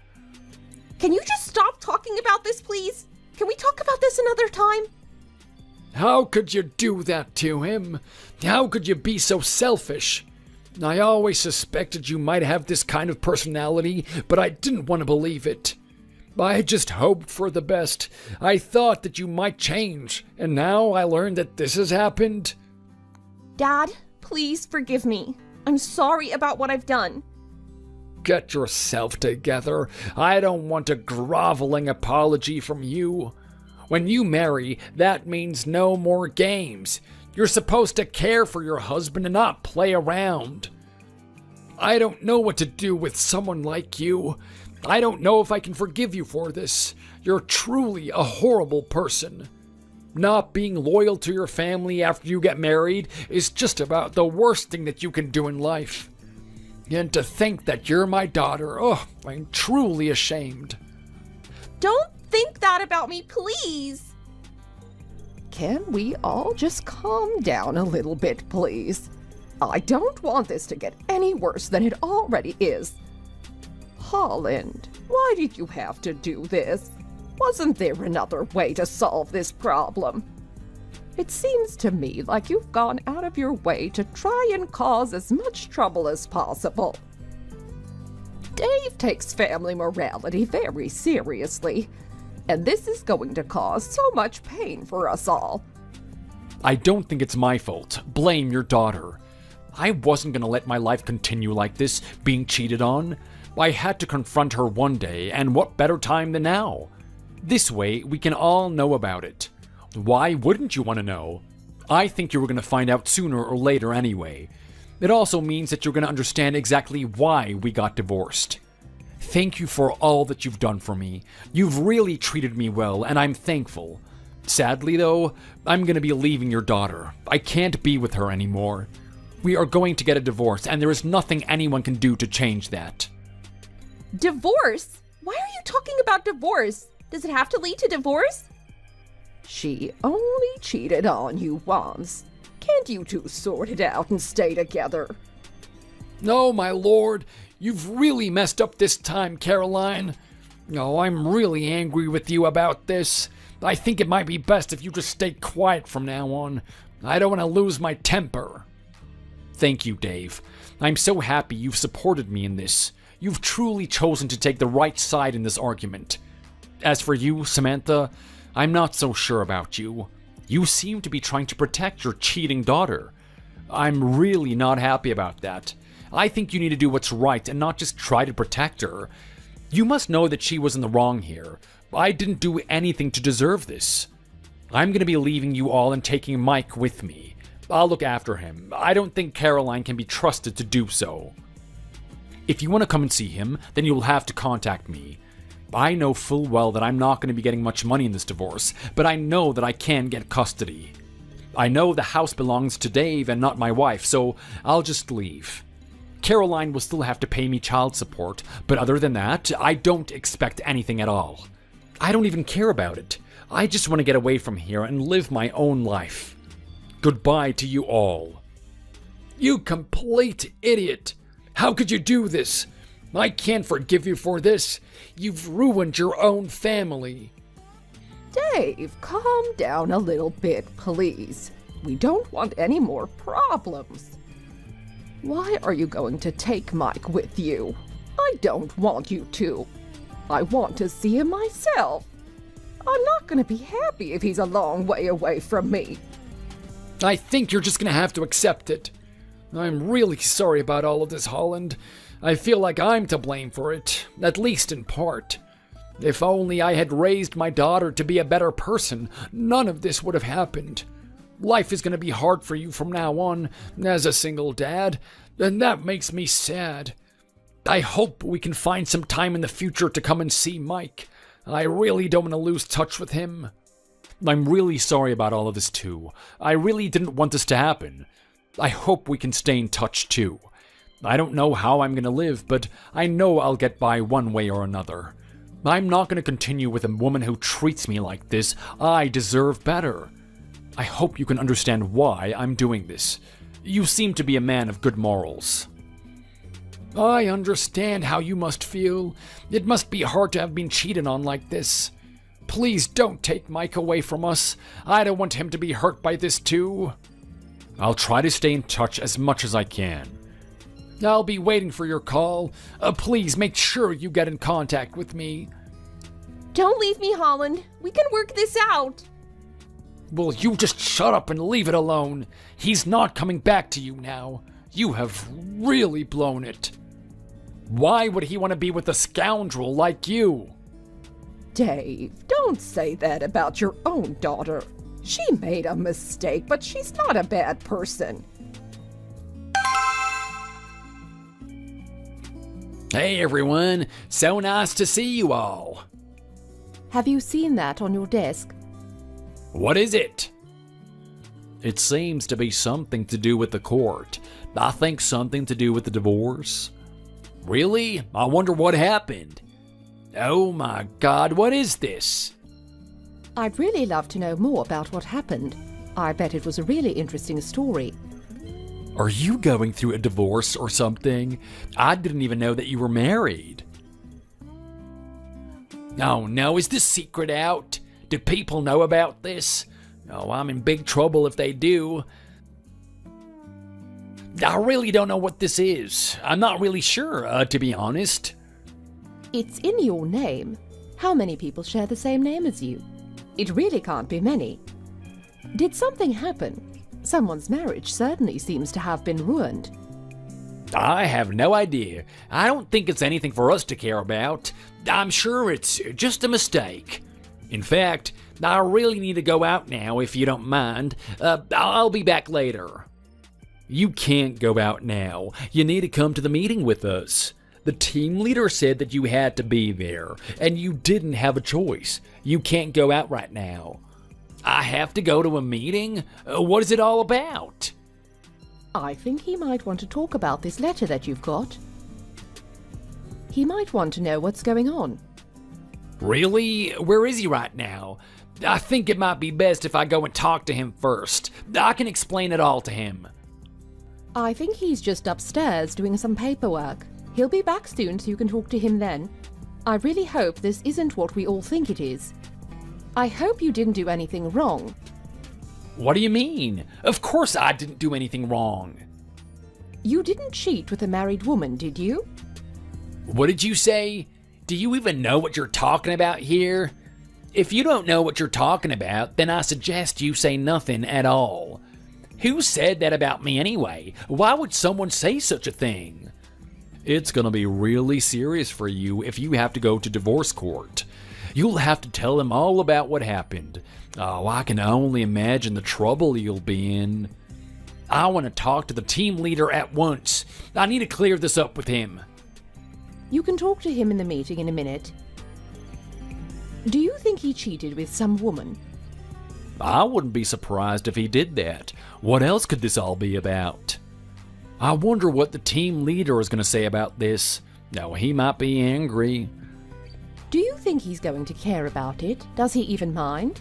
Can you just stop talking about this, please? Can we talk about this another time?
How could you do that to him? How could you be so selfish? I always suspected you might have this kind of personality, but I didn't want to believe it. I just hoped for the best. I thought that you might change, and now I learned that this has happened.
Dad, please forgive me. I'm sorry about what I've done.
Get yourself together. I don't want a groveling apology from you. When you marry, that means no more games. You're supposed to care for your husband and not play around. I don't know what to do with someone like you. I don't know if I can forgive you for this. You're truly a horrible person. Not being loyal to your family after you get married is just about the worst thing that you can do in life. And to think that you're my daughter, I'm truly ashamed.
Don't think that about me, please.
Can we all just calm down a little bit, please? I don't want this to get any worse than it already is. Holland, why did you have to do this? Wasn't there another way to solve this problem? It seems to me like you've gone out of your way to try and cause as much trouble as possible. Dave takes family morality very seriously, and this is going to cause so much pain for us all.
I don't think it's my fault. Blame your daughter. I wasn't going to let my life continue like this, being cheated on. I had to confront her one day, and what better time than now? This way, we can all know about it. Why wouldn't you want to know? I think you were going to find out sooner or later anyway. It also means that you're going to understand exactly why we got divorced. Thank you for all that you've done for me. You've really treated me well, and I'm thankful. Sadly, though, I'm going to be leaving your daughter. I can't be with her anymore. We are going to get a divorce, and there is nothing anyone can do to change that.
Divorce? Why are you talking about divorce? Does it have to lead to divorce?
She only cheated on you once. Can't you two sort it out and stay together?
No, my lord, you've really messed up this time, Caroline. No, I'm really angry with you about this. I think it might be best if you just stay quiet from now on. I don't want to lose my temper. Thank you, Dave. I'm so happy you've supported me in this. You've truly chosen to take the right side in this argument. As for you, Samantha, I'm not so sure about you. You seem to be trying to protect your cheating daughter. I'm really not happy about that. I think you need to do what's right and not just try to protect her. You must know that she was in the wrong here. I didn't do anything to deserve this. I'm going to be leaving you all and taking Mike with me. I'll look after him. I don't think Caroline can be trusted to do so. If you want to come and see him, then you'll have to contact me. I know full well that I'm not going to be getting much money in this divorce, but I know that I can get custody. I know the house belongs to Dave and not my wife, so I'll just leave. Caroline will still have to pay me child support, but other than that, I don't expect anything at all. I don't even care about it. I just want to get away from here and live my own life. Goodbye to you all. You complete idiot! How could you do this? I can't forgive you for this. You've ruined your own family.
Dave, calm down a little bit, please. We don't want any more problems. Why are you going to take Mike with you? I don't want you to. I want to see him myself. I'm not going to be happy if he's a long way away from me.
I think you're just going to have to accept it. I'm really sorry about all of this, Holland. I feel like I'm to blame for it, at least in part. If only I had raised my daughter to be a better person, none of this would have happened. Life is going to be hard for you from now on, as a single dad, and that makes me sad. I hope we can find some time in the future to come and see Mike. I really don't want to lose touch with him. I'm really sorry about all of this too. I really didn't want this to happen. I hope we can stay in touch too. I don't know how I'm going to live, but I know I'll get by one way or another. I'm not going to continue with a woman who treats me like this. I deserve better. I hope you can understand why I'm doing this. You seem to be a man of good morals. I understand how you must feel. It must be hard to have been cheated on like this. Please don't take Mike away from us. I don't want him to be hurt by this too. I'll try to stay in touch as much as I can. I'll be waiting for your call. Please make sure you get in contact with me.
Don't leave me, Holland. We can work this out.
Will you just shut up and leave it alone? He's not coming back to you now. You have really blown it. Why would he want to be with a scoundrel like you?
Dave, don't say that about your own daughter. She made a mistake, but she's not a bad person.
Hey everyone, so nice to see you all.
Have you seen that on your desk?
What is it? It seems to be something to do with the court. I think something to do with the divorce. Really? I wonder what happened. Oh my God, what is this?
I'd really love to know more about what happened. I bet it was a really interesting story.
Are you going through a divorce or something? I didn't even know that you were married. Oh no, is this secret out? Do people know about this? Oh, I'm in big trouble if they do. I really don't know what this is. I'm not really sure, to be honest.
It's in your name. How many people share the same name as you? It really can't be many. Did something happen? Someone's marriage certainly seems to have been ruined.
I have no idea. I don't think it's anything for us to care about. I'm sure it's just a mistake. In fact, I really need to go out now if you don't mind. I'll be back later. You can't go out now. You need to come to the meeting with us. The team leader said that you had to be there, and you didn't have a choice. You can't go out right now. I have to go to a meeting? What is it all about?
I think he might want to talk about this letter that you've got. He might want to know what's going on.
Really? Where is he right now? I think it might be best if I go and talk to him first. I can explain it all to him.
I think he's just upstairs doing some paperwork. He'll be back soon so you can talk to him then. I really hope this isn't what we all think it is. I hope you didn't do anything wrong.
What do you mean? Of course I didn't do anything wrong.
You didn't cheat with a married woman, did you?
What did you say? Do you even know what you're talking about here? If you don't know what you're talking about, then I suggest you say nothing at all. Who said that about me anyway? Why would someone say such a thing? It's gonna be really serious for you if you have to go to divorce court. You'll have to tell him all about what happened. Oh, I can only imagine the trouble you'll be in. I want to talk to the team leader at once. I need to clear this up with him.
You can talk to him in the meeting in a minute. Do you think he cheated with some woman?
I wouldn't be surprised if he did that. What else could this all be about? I wonder what the team leader is going to say about this. No, he might be angry.
Do you think he's going to care about it? Does he even mind?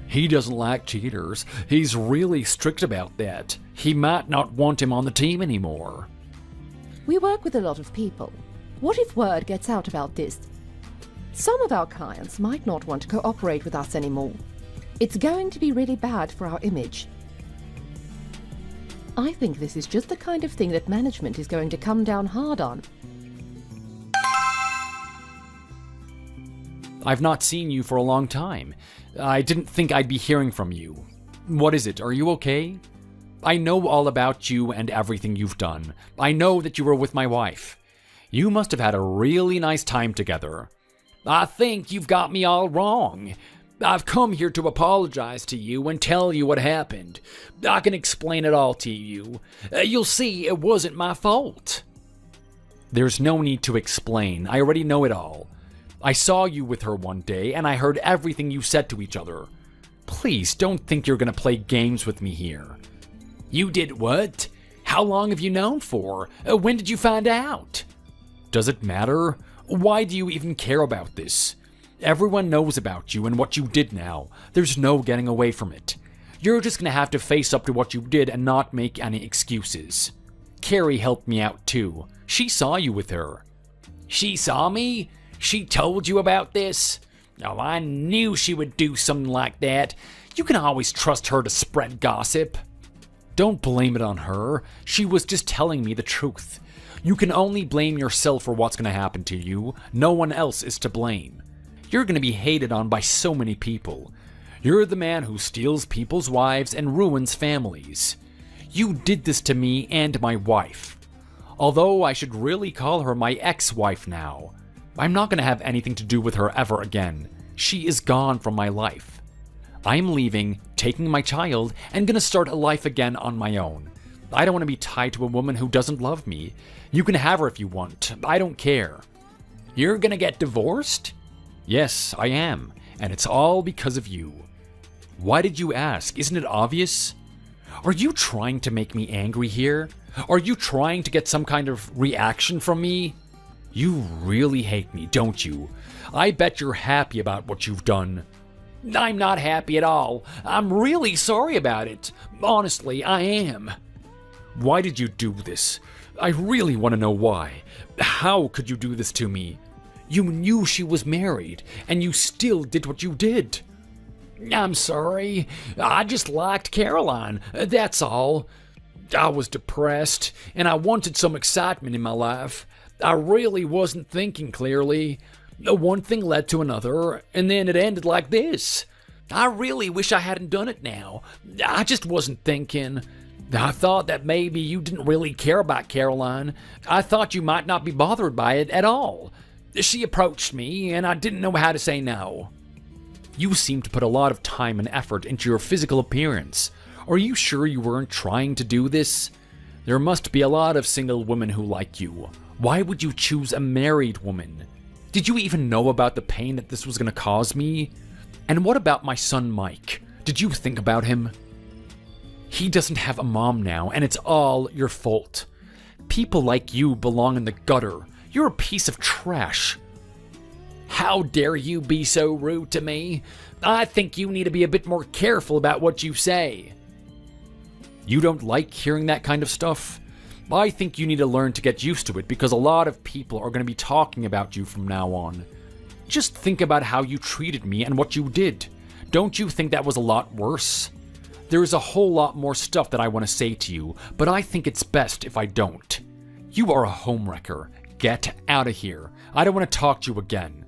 He doesn't like cheaters. He's really strict about that. He might not want him on the team anymore.
We work with a lot of people. What if word gets out about this? Some of our clients might not want to cooperate with us anymore. It's going to be really bad for our image. I think this is just the kind of thing that management is going to come down hard on.
I've not seen you for a long time. I didn't think I'd be hearing from you. What is it? Are you okay? I know all about you and everything you've done. I know that you were with my wife. You must have had a really nice time together. I think you've got me all wrong. I've come here to apologize to you and tell you what happened. I can explain it all to you. You'll see it wasn't my fault. There's no need to explain. I already know it all. I saw you with her one day, and I heard everything you said to each other. Please don't think you're gonna play games with me here. You did what? How long have you known for? When did you find out? Does it matter? Why do you even care about this? Everyone knows about you and what you did now. There's no getting away from it. You're just gonna have to face up to what you did and not make any excuses. Carrie helped me out too. She saw you with her. She saw me? She told you about this? Oh, I knew she would do something like that. You can always trust her to spread gossip. Don't blame it on her. She was just telling me the truth. You can only blame yourself for what's going to happen to you. No one else is to blame. You're going to be hated on by so many people. You're the man who steals people's wives and ruins families. You did this to me and my wife. Although I should really call her my ex-wife now. I'm not going to have anything to do with her ever again. She is gone from my life. I'm leaving, taking my child, and going to start a life again on my own. I don't want to be tied to a woman who doesn't love me. You can have her if you want. I don't care. You're gonna get divorced? Yes, I am. And it's all because of you. Why did you ask? Isn't it obvious? Are you trying to make me angry here? Are you trying to get some kind of reaction from me? You really hate me, don't you? I bet you're happy about what you've done. I'm not happy at all. I'm really sorry about it. Honestly, I am. Why did you do this? I really want to know why. How could you do this to me? You knew she was married, and you still did what you did. I'm sorry. I just liked Caroline, that's all. I was depressed, and I wanted some excitement in my life. I really wasn't thinking clearly. One thing led to another, and then it ended like this. I really wish I hadn't done it now. I just wasn't thinking. I thought that maybe you didn't really care about Caroline. I thought you might not be bothered by it at all. She approached me, and I didn't know how to say no. You seem to put a lot of time and effort into your physical appearance. Are you sure you weren't trying to do this? There must be a lot of single women who like you. Why would you choose a married woman? Did you even know about the pain that this was going to cause me? And what about my son Mike? Did you think about him? He doesn't have a mom now, and it's all your fault. People like you belong in the gutter. You're a piece of trash. How dare you be so rude to me? I think you need to be a bit more careful about what you say. You don't like hearing that kind of stuff? I think you need to learn to get used to it because a lot of people are going to be talking about you from now on. Just think about how you treated me and what you did. Don't you think that was a lot worse? There is a whole lot more stuff that I want to say to you, but I think it's best if I don't. You are a homewrecker. Get out of here. I don't want to talk to you again.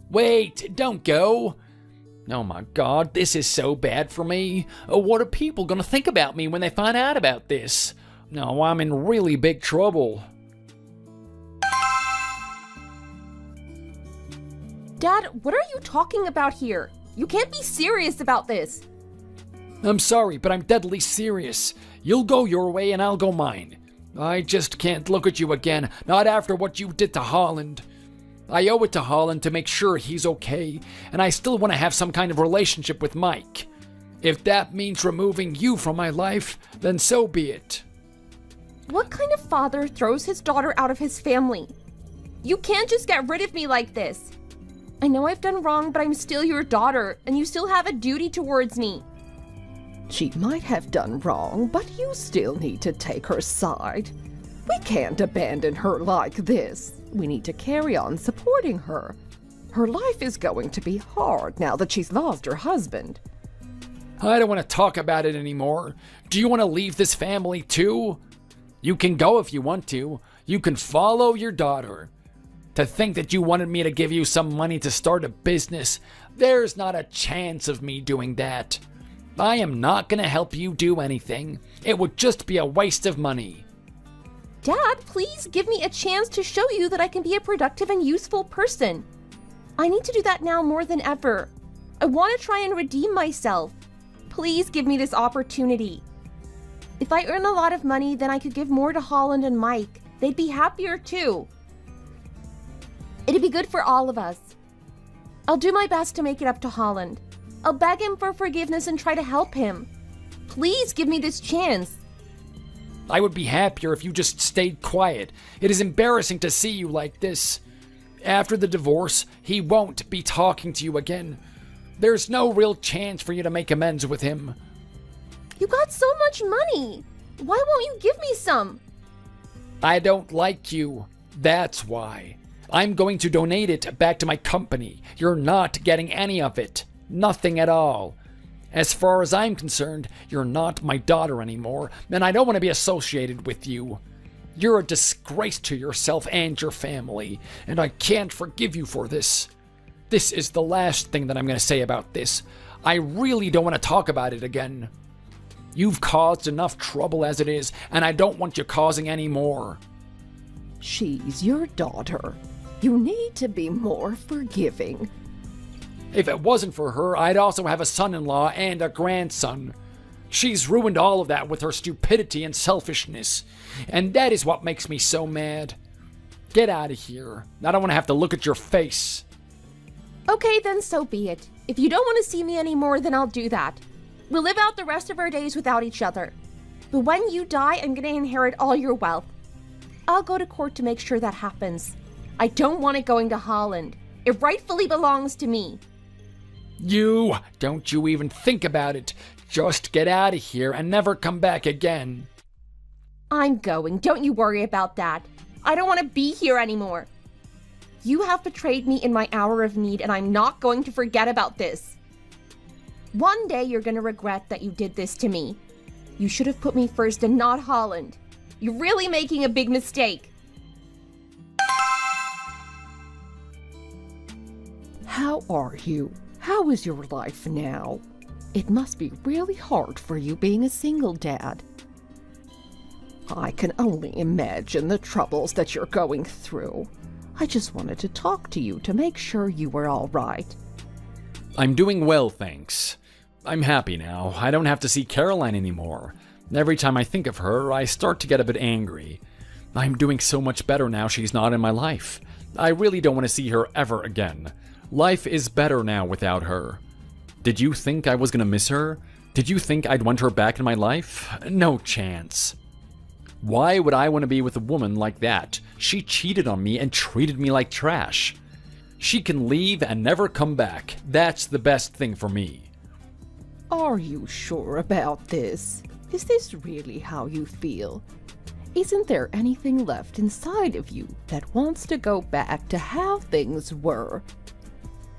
Wait, don't go. Oh my god, this is so bad for me. What are people going to think about me when they find out about this? No, I'm in really big trouble.
Dad, what are you talking about here? You can't be serious about this.
I'm sorry, but I'm deadly serious. You'll go your way and I'll go mine. I just can't look at you again, not after what you did to Holland. I owe it to Holland to make sure he's okay, and I still want to have some kind of relationship with Mike. If that means removing you from my life, then so be it.
What kind of father throws his daughter out of his family? You can't just get rid of me like this. I know I've done wrong, but I'm still your daughter, and you still have a duty towards me.
She might have done wrong, but you still need to take her side. We can't abandon her like this. We need to carry on supporting her. Her life is going to be hard now that she's lost her husband.
I don't want to talk about it anymore. Do you want to leave this family too? You can go if you want to. You can follow your daughter. To think that you wanted me to give you some money to start a business, there's not a chance of me doing that. I am not going to help you do anything. It would just be a waste of money.
Dad, please give me a chance to show you that I can be a productive and useful person. I need to do that now more than ever. I want to try and redeem myself. Please give me this opportunity. If I earn a lot of money, then I could give more to Holland and Mike. They'd be happier too. It'd be good for all of us. I'll do my best to make it up to Holland. I'll beg him for forgiveness and try to help him. Please give me this chance.
I would be happier if you just stayed quiet. It is embarrassing to see you like this. After the divorce, he won't be talking to you again. There's no real chance for you to make amends with him.
You got so much money. Why won't you give me some?
I don't like you. That's why. I'm going to donate it back to my company. You're not getting any of it. Nothing at all. As far as I'm concerned, you're not my daughter anymore, and I don't want to be associated with you. You're a disgrace to yourself and your family, and I can't forgive you for this. This is the last thing that I'm going to say about this. I really don't want to talk about it again. You've caused enough trouble as it is, and I don't want you causing any more.
She's your daughter. You need to be more forgiving.
If it wasn't for her, I'd also have a son-in-law and a grandson. She's ruined all of that with her stupidity and selfishness. And that is what makes me so mad. Get out of here. I don't want to have to look at your face.
Okay, then so be it. If you don't want to see me anymore, then I'll do that. We'll live out the rest of our days without each other. But when you die, I'm gonna inherit all your wealth. I'll go to court to make sure that happens. I don't want it going to Holland. It rightfully belongs to me.
Don't you even think about it. Just get out of here and never come back again.
I'm going. Don't you worry about that. I don't want to be here anymore. You have betrayed me in my hour of need, and I'm not going to forget about this. One day you're going to regret that you did this to me. You should have put me first and not Holland. You're really making a big mistake.
How are you? How is your life now? It must be really hard for you being a single dad. I can only imagine the troubles that you're going through. I just wanted to talk to you to make sure you were all right.
I'm doing well, thanks. I'm happy now. I don't have to see Caroline anymore. Every time I think of her, I start to get a bit angry. I'm doing so much better now she's not in my life. I really don't want to see her ever again. Life is better now without her. Did you think I was gonna miss her? Did you think I'd want her back in my life? No chance. Why would I want to be with a woman like that? She cheated on me and treated me like trash. She can leave and never come back. That's the best thing for me.
Are you sure about this? Is this really how you feel? Isn't there anything left inside of you that wants to go back to how things were?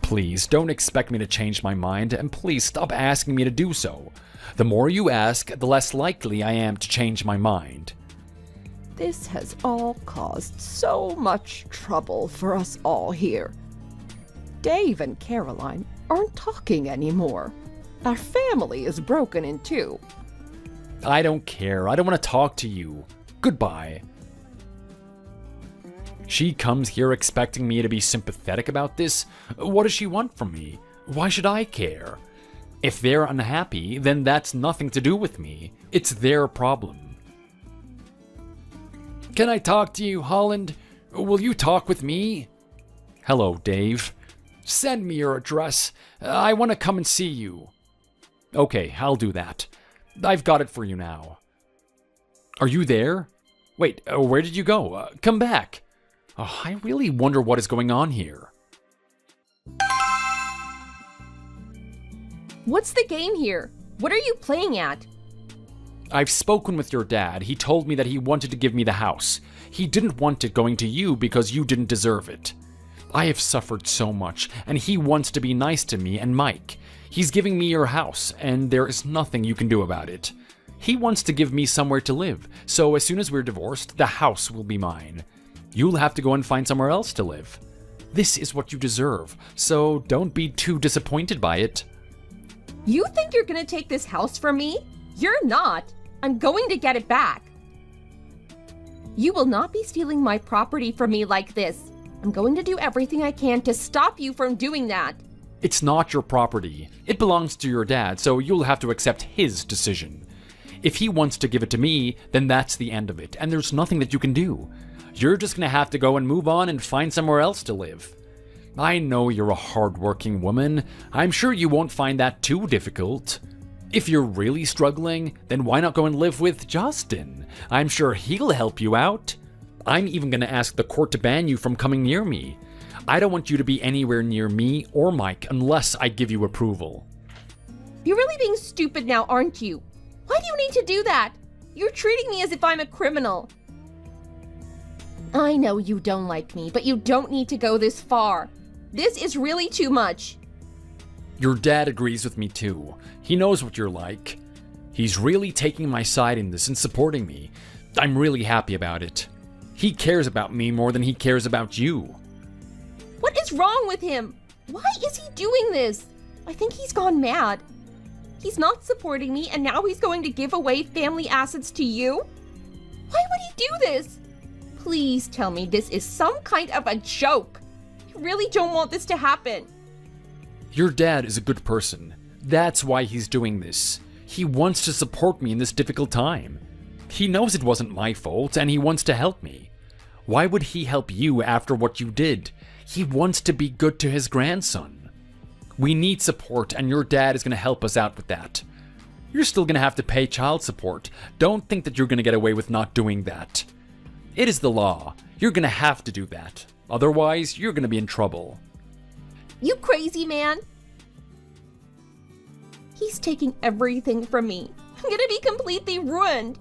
Please, don't expect me to change my mind, and please stop asking me to do so. The more you ask, the less likely I am to change my mind.
This has all caused so much trouble for us all here. Dave and Caroline aren't talking anymore. Our family is broken in two.
I don't care. I don't want to talk to you. Goodbye. She comes here expecting me to be sympathetic about this. What does she want from me? Why should I care? If they're unhappy, then that's nothing to do with me. It's their problem. Can I talk to you, Holland? Will you talk with me? Hello, Dave. Send me your address. I want to come and see you. Okay, I'll do that. I've got it for you now. Are you there? Wait, where did you go? Come back. Oh, I really wonder what is going on here.
What's the game here? What are you playing at?
I've spoken with your dad. He told me that he wanted to give me the house. He didn't want it going to you because you didn't deserve it. I have suffered so much, and he wants to be nice to me and Mike. He's giving me your house, and there is nothing you can do about it. He wants to give me somewhere to live, so as soon as we're divorced, the house will be mine. You'll have to go and find somewhere else to live. This is what you deserve, so don't be too disappointed by it.
You think you're gonna take this house from me? You're not. I'm going to get it back. You will not be stealing my property from me like this. I'm going to do everything I can to stop you from doing that.
It's not your property. It belongs to your dad, so you'll have to accept his decision. If he wants to give it to me, then that's the end of it, and there's nothing that you can do. You're just gonna have to go and move on and find somewhere else to live. I know you're a hard-working woman. I'm sure you won't find that too difficult. If you're really struggling, then why not go and live with Justin? I'm sure he'll help you out. I'm even gonna ask the court to ban you from coming near me. I don't want you to be anywhere near me or Mike unless I give you approval.
You're really being stupid now, aren't you? Why do you need to do that? You're treating me as if I'm a criminal. I know you don't like me, but you don't need to go this far. This is really too much.
Your dad agrees with me too. He knows what you're like. He's really taking my side in this and supporting me. I'm really happy about it. He cares about me more than he cares about you.
What is wrong with him? Why is he doing this? I think he's gone mad. He's not supporting me, and now he's going to give away family assets to you? Why would he do this? Please tell me this is some kind of a joke. I really don't want this to happen.
Your dad is a good person. That's why he's doing this. He wants to support me in this difficult time. He knows it wasn't my fault, and he wants to help me. Why would he help you after what you did? He wants to be good to his grandson. We need support, and your dad is going to help us out with that. You're still going to have to pay child support. Don't think that you're going to get away with not doing that. It is the law. You're going to have to do that. Otherwise, you're going to be in trouble.
You crazy man.
He's taking everything from me.
I'm gonna be completely ruined.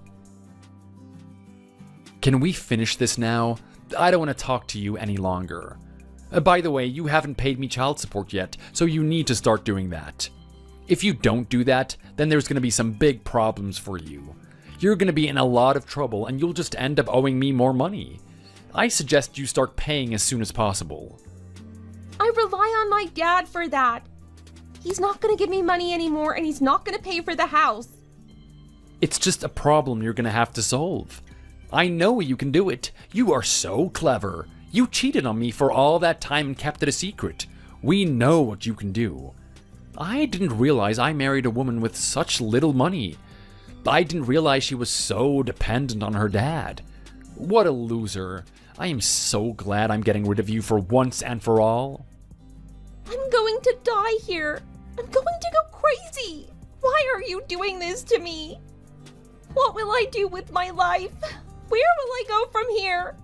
Can we finish this now? I don't want to talk to you any longer. By the way, you haven't paid me child support yet, so you need to start doing that. If you don't do that, then there's going to be some big problems for you. You're going to be in a lot of trouble, and you'll just end up owing me more money. I suggest you start paying as soon as possible.
I rely on my dad for that. He's not gonna give me money anymore, and he's not gonna pay for the house.
It's just a problem you're going to have to solve. I know you can do it. You are so clever. You cheated on me for all that time and kept it a secret. We know what you can do. I didn't realize I married a woman with such little money. I didn't realize she was so dependent on her dad. What a loser. I am so glad I'm getting rid of you for once and for all.
I'm going to die here. I'm going to go crazy. Why are you doing this to me? What will I do with my life? Where will I go from here?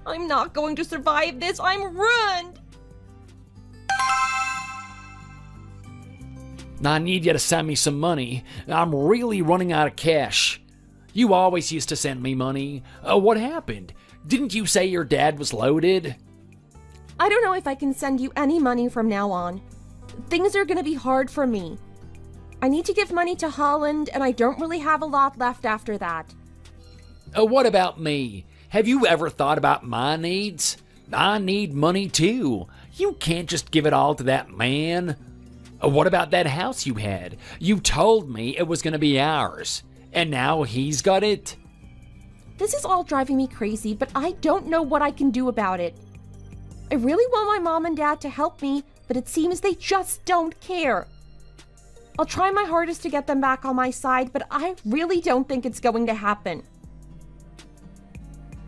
I'm not going to survive this. I'm ruined.
I need you to send me some money. I'm really running out of cash. You always used to send me money. What happened? Didn't you say your dad was loaded?
I don't know if I can send you any money from now on. Things are going to be hard for me. I need to give money to Holland, and I don't really have a lot left after that.
What about me? Have you ever thought about my needs? I need money too. You can't just give it all to that man. What about that house you had? You told me it was going to be ours, and now he's got it?
This is all driving me crazy, but I don't know what I can do about it. I really want my mom and dad to help me, but it seems they just don't care. I'll try my hardest to get them back on my side, but I really don't think it's going to happen.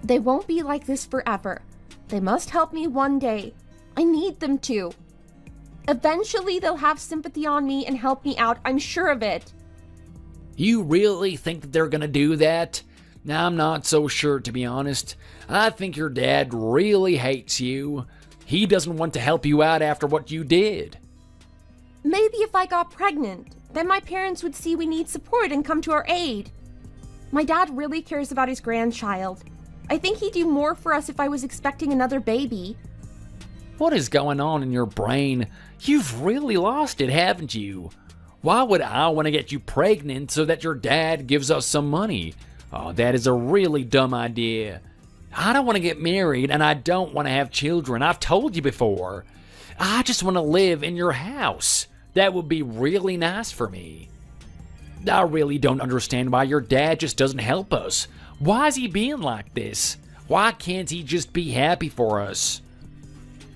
They won't be like this forever. They must help me one day. I need them to. Eventually, they'll have sympathy on me and help me out. I'm sure of it.
You really think that they're gonna do that? Now, I'm not so sure, to be honest. I think your dad really hates you. He doesn't want to help you out after what you did.
Maybe if I got pregnant, then my parents would see we need support and come to our aid. My dad really cares about his grandchild. I think he'd do more for us if I was expecting another baby.
What is going on in your brain? You've really lost it, haven't you? Why would I want to get you pregnant so that your dad gives us some money? Oh, that is a really dumb idea. I don't want to get married, and I don't want to have children. I've told you before. I just want to live in your house. That would be really nice for me. I really don't understand why your dad just doesn't help us. Why is he being like this? Why can't he just be happy for us?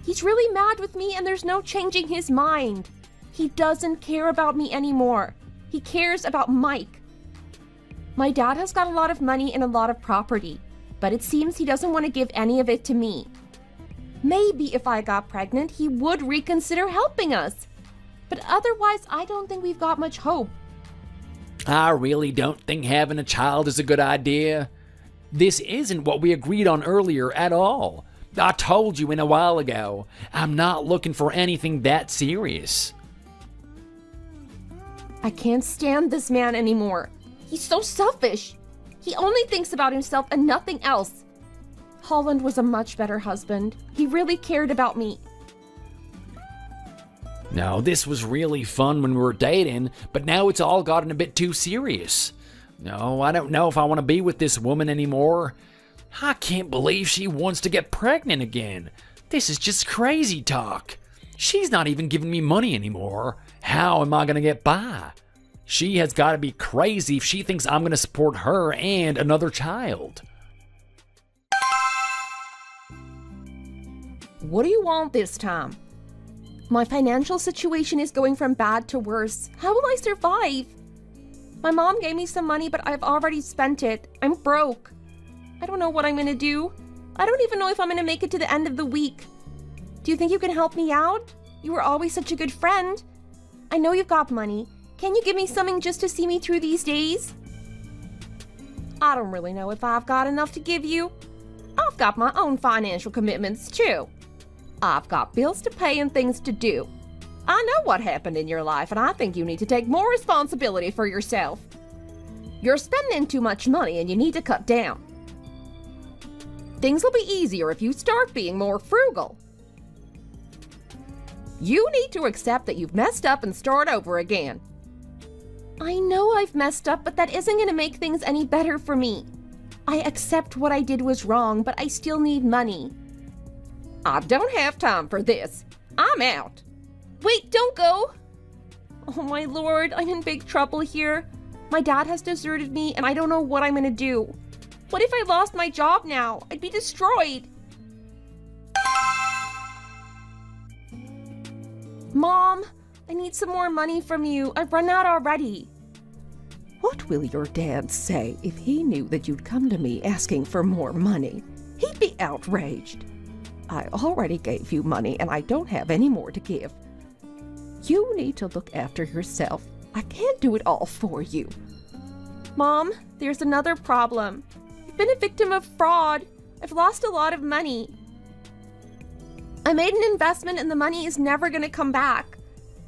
He's really mad with me, and there's no changing his mind. He doesn't care about me anymore. He cares about Mike. My dad has got a lot of money and a lot of property, but it seems he doesn't want to give any of it to me. Maybe if I got pregnant, he would reconsider helping us. But otherwise, I don't think we've got much hope.
I really don't think having a child is a good idea. This isn't what we agreed on earlier at all. I told you a while ago, I'm not looking for anything that serious.
I can't stand this man anymore. He's so selfish. He only thinks about himself and nothing else. Holland was a much better husband. He really cared about me.
No, this was really fun when we were dating, but now it's all gotten a bit too serious. No, I don't know if I want to be with this woman anymore. I can't believe she wants to get pregnant again. This is just crazy talk. She's not even giving me money anymore. How am I going to get by? She has got to be crazy if she thinks I'm going to support her and another child.
What do you want this time? My financial situation is going from bad to worse. How will I survive? My mom gave me some money, but I've already spent it. I'm broke. I don't know what I'm gonna do. I don't even know if I'm gonna make it to the end of the week. Do you think you can help me out? You were always such a good friend. I know you've got money. Can you give me something just to see me through these days? I don't really know if I've got enough to give you. I've got my own financial commitments, too. I've got bills to pay and things to do. I know what happened in your life, and I think you need to take more responsibility for yourself. You're spending too much money, and you need to cut down. Things will be easier if you start being more frugal. You need to accept that you've messed up and start over again. I know I've messed up, but that isn't going to make things any better for me. I accept what I did was wrong, but I still need money. I don't have time for this. I'm out. Wait, don't go. Oh my lord, I'm in big trouble here. My dad has deserted me, and I don't know what I'm going to do. What if I lost my job now? I'd be destroyed. Mom, I need some more money from you. I've run out already.
What will your dad say if he knew that you'd come to me asking for more money? He'd be outraged. I already gave you money and I don't have any more to give. You need to look after yourself. I can't do it all for you.
Mom, there's another problem. I've been a victim of fraud. I've lost a lot of money. I made an investment and the money is never going to come back.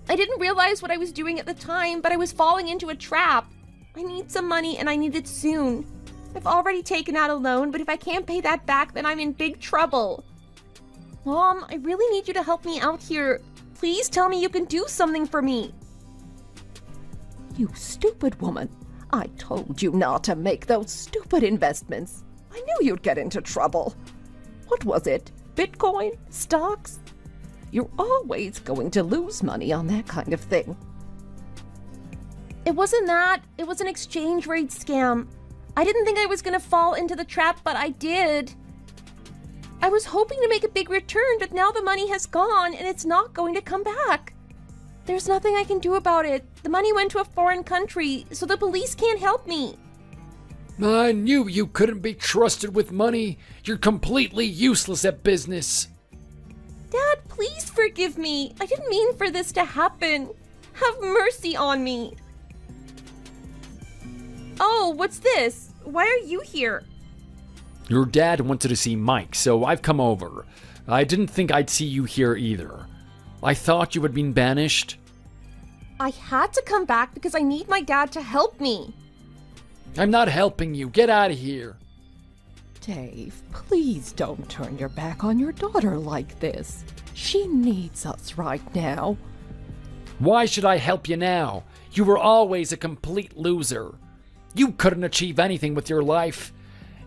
I didn't realize what I was doing at the time, but I was falling into a trap. I need some money and I need it soon. I've already taken out a loan, but if I can't pay that back, then I'm in big trouble. Mom, I really need you to help me out here. Please tell me you can do something for me.
You stupid woman. I told you not to make those stupid investments. I knew you'd get into trouble. What was it? Bitcoin? Stocks? You're always going to lose money on that kind of thing.
It wasn't that. It was an exchange rate scam. I didn't think I was going to fall into the trap, but I did. I was hoping to make a big return, but now the money has gone and it's not going to come back. There's nothing I can do about it. The money went to a foreign country, so the police can't help me.
I knew you couldn't be trusted with money. You're completely useless at business.
Dad, please forgive me. I didn't mean for this to happen. Have mercy on me. Oh, what's this? Why are you here?
Your dad wanted to see Mike, so I've come over. I didn't think I'd see you here either. I thought you had been banished.
I had to come back because I need my dad to help me.
I'm not helping you. Get out of here.
Dave, please don't turn your back on your daughter like this. She needs us right now.
Why should I help you now? You were always a complete loser. You couldn't achieve anything with your life.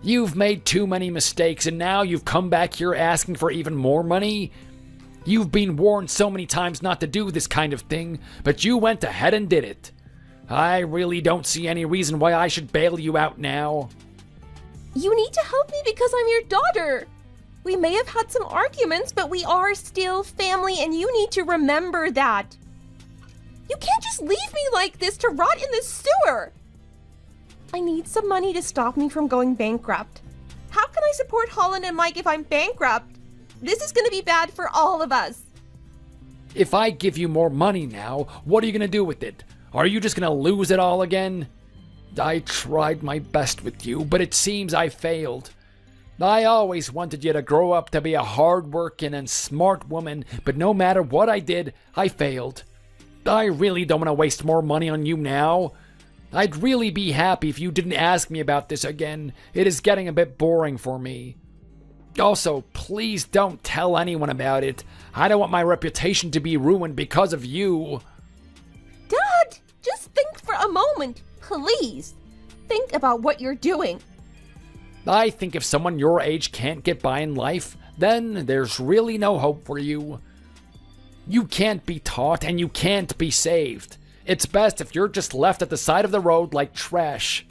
You've made too many mistakes and now you've come back here asking for even more money? You've been warned so many times not to do this kind of thing, but you went ahead and did it. I really don't see any reason why I should bail you out now.
You need to help me because I'm your daughter. We may have had some arguments, but we are still family and you need to remember that. You can't just leave me like this to rot in the sewer. I need some money to stop me from going bankrupt. How can I support Holland and Mike if I'm bankrupt? This is going to be bad for all of us.
If I give you more money now, what are you going to do with it? Are you just going to lose it all again? I tried my best with you, but it seems I failed. I always wanted you to grow up to be a hard-working and smart woman, but no matter what I did, I failed. I really don't want to waste more money on you now. I'd really be happy if you didn't ask me about this again. It is getting a bit boring for me. Also, please don't tell anyone about it. I don't want my reputation to be ruined because of you.
Dad, just think for a moment, please. Think about what you're doing.
I think if someone your age can't get by in life, then there's really no hope for you. You can't be taught and you can't be saved. It's best if you're just left at the side of the road like trash.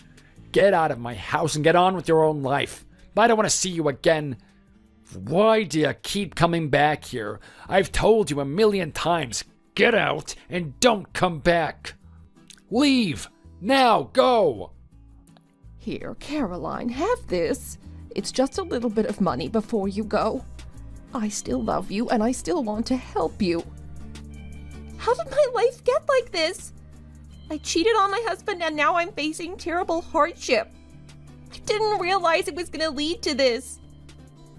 Get out of my house and get on with your own life. I don't want to see you again. Why do you keep coming back here? I've told you 1,000,000 times, get out and don't come back. Leave Now, go!
Here, Caroline, have this. It's just a little bit of money before you go. I still love you, and I still want to help you.
How did my life get like this? I cheated on my husband and now I'm facing terrible hardship. I didn't realize it was going to lead to this.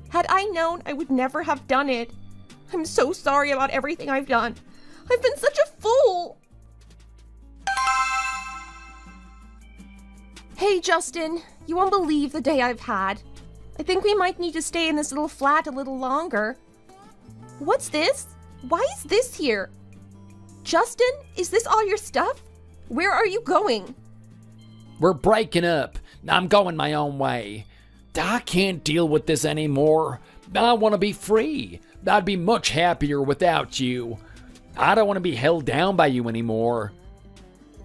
Had I known, I would never have done it. I'm so sorry about everything I've done. I've been such a fool. Hey, Justin, you won't believe the day I've had. I think we might need to stay in this little flat a little longer. What's this? Why is this here? Justin, is this all your stuff? Where are you going?
We're breaking up. I'm going my own way. I can't deal with this anymore. I want to be free. I'd be much happier without you. I don't want to be held down by you anymore.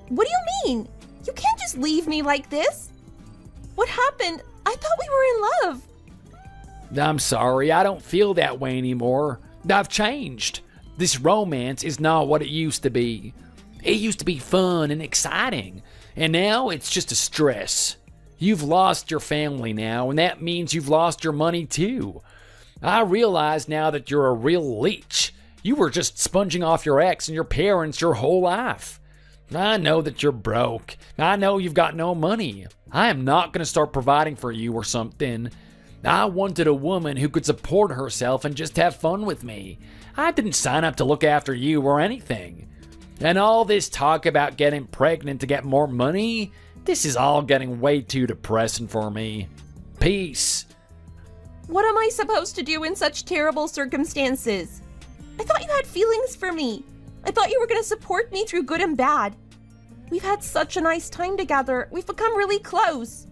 What do you mean? You can't just leave me like this. What happened? I thought we were in love.
I'm sorry, I don't feel that way anymore. I've changed. This romance is not what it used to be. It used to be fun and exciting, and now it's just a stress. You've lost your family now, and that means you've lost your money too. I realize now that you're a real leech. You were just sponging off your ex and your parents your whole life. I know that you're broke. I know you've got no money. I am not going to start providing for you or something. I wanted a woman who could support herself and just have fun with me. I didn't sign up to look after you or anything. And all this talk about getting pregnant to get more money, this is all getting way too depressing for me. Peace.
What am I supposed to do in such terrible circumstances? I thought you had feelings for me. I thought you were going to support me through good and bad. We've had such a nice time together. We've become really close.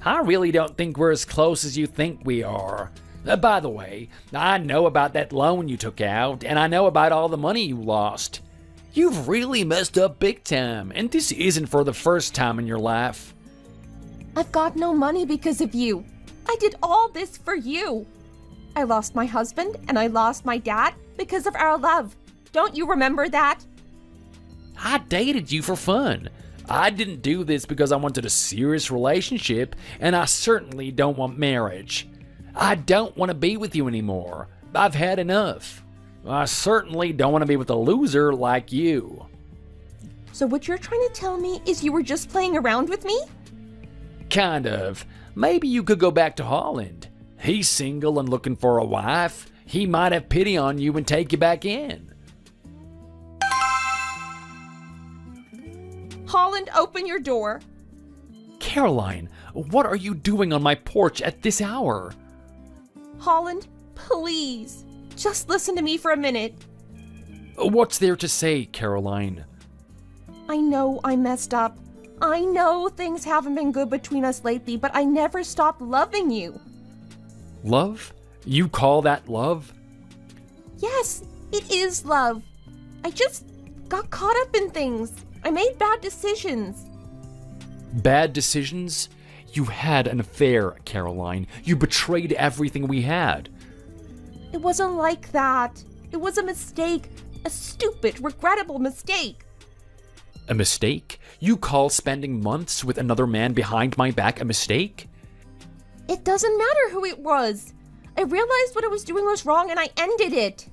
I really don't think we're as close as you think we are. By the way, I know about that loan you took out, and I know about all the money you lost. You've really messed up big time, and this isn't for the first time in your life.
I've got no money because of you. I did all this for you. I lost my husband and I lost my dad because of our love. Don't you remember that?
I dated you for fun. I didn't do this because I wanted a serious relationship, and I certainly don't want marriage. I don't want to be with you anymore. I've had enough. I certainly don't want to be with a loser like you.
So what you're trying to tell me is you were just playing around with me?
Kind of. Maybe you could go back to Holland. He's single and looking for a wife. He might have pity on you and take you back in.
Holland, open your door.
Caroline, what are you doing on my porch at this hour?
Holland, please. Just listen to me for a minute.
What's there to say, Caroline?
I know I messed up. I know things haven't been good between us lately, but I never stopped loving you.
Love? You call that love?
Yes, it is love. I just got caught up in things. I made bad decisions.
Bad decisions? You had an affair, Caroline. You betrayed everything we had.
It wasn't like that. It was a mistake. A stupid, regrettable mistake.
A mistake? You call spending months with another man behind my back a mistake?
It doesn't matter who it was. I realized what I was doing was wrong and I ended it.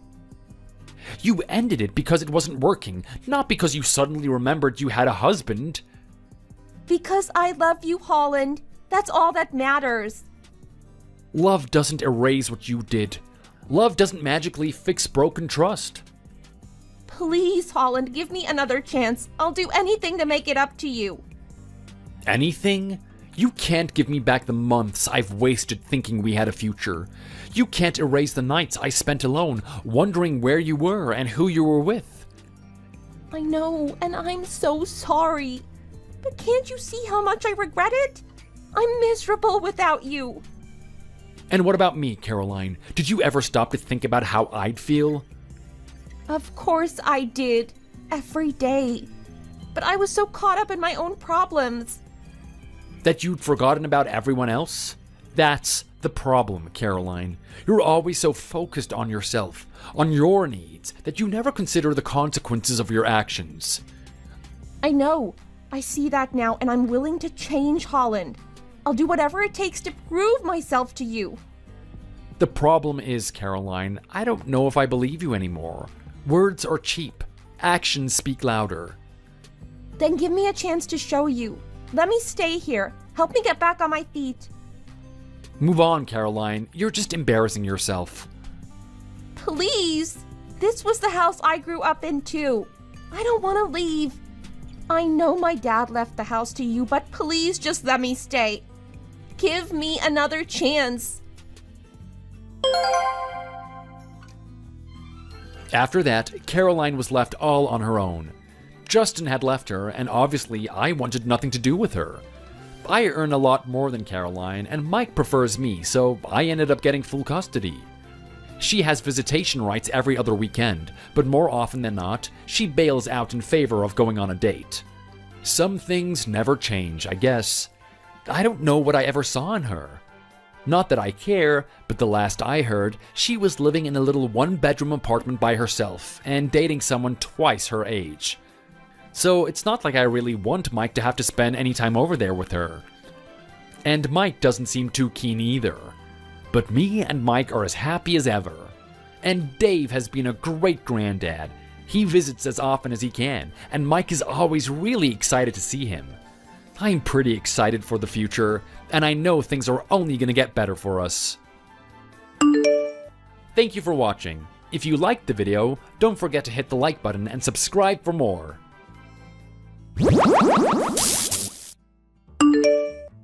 You ended it because it wasn't working, not because you suddenly remembered you had a husband.
Because I love you, Holland. That's all that matters.
Love doesn't erase what you did. Love doesn't magically fix broken trust.
Please, Holland, give me another chance. I'll do anything to make it up to you.
Anything? You can't give me back the months I've wasted thinking we had a future. You can't erase the nights I spent alone, wondering where you were and who you were with.
I know, and I'm so sorry. But can't you see how much I regret it? I'm miserable without you.
And what about me, Caroline? Did you ever stop to think about how I'd feel?
Of course I did. Every day. But I was so caught up in my own problems.
That you'd forgotten about everyone else? That's the problem, Caroline. You're always so focused on yourself, on your needs, that you never consider the consequences of your actions.
I know. I see that now, and I'm willing to change, Holland. I'll do whatever it takes to prove myself to you.
The problem is, Caroline, I don't know if I believe you anymore. Words are cheap. Actions speak louder.
Then give me a chance to show you. Let me stay here. Help me get back on my feet.
Move on, Caroline. You're just embarrassing yourself.
Please. This was the house I grew up in too. I don't want to leave. I know my dad left the house to you, but please just let me stay. Give me another chance.
After that, Caroline was left all on her own. Justin had left her, and obviously I wanted nothing to do with her. I earn a lot more than Caroline, and Mike prefers me, so I ended up getting full custody. She has visitation rights every other weekend, but more often than not, she bails out in favor of going on a date. Some things never change, I guess. I don't know what I ever saw in her. Not that I care, but the last I heard, she was living in a little one-bedroom apartment by herself and dating someone twice her age. So it's not like I really want Mike to have to spend any time over there with her. And Mike doesn't seem too keen either. But me and Mike are as happy as ever. And Dave has been a great granddad. He visits as often as he can, and Mike is always really excited to see him. I'm pretty excited for the future, and I know things are only gonna get better for us. Thank you for watching. If you liked the video, don't forget to hit the like button and subscribe for more.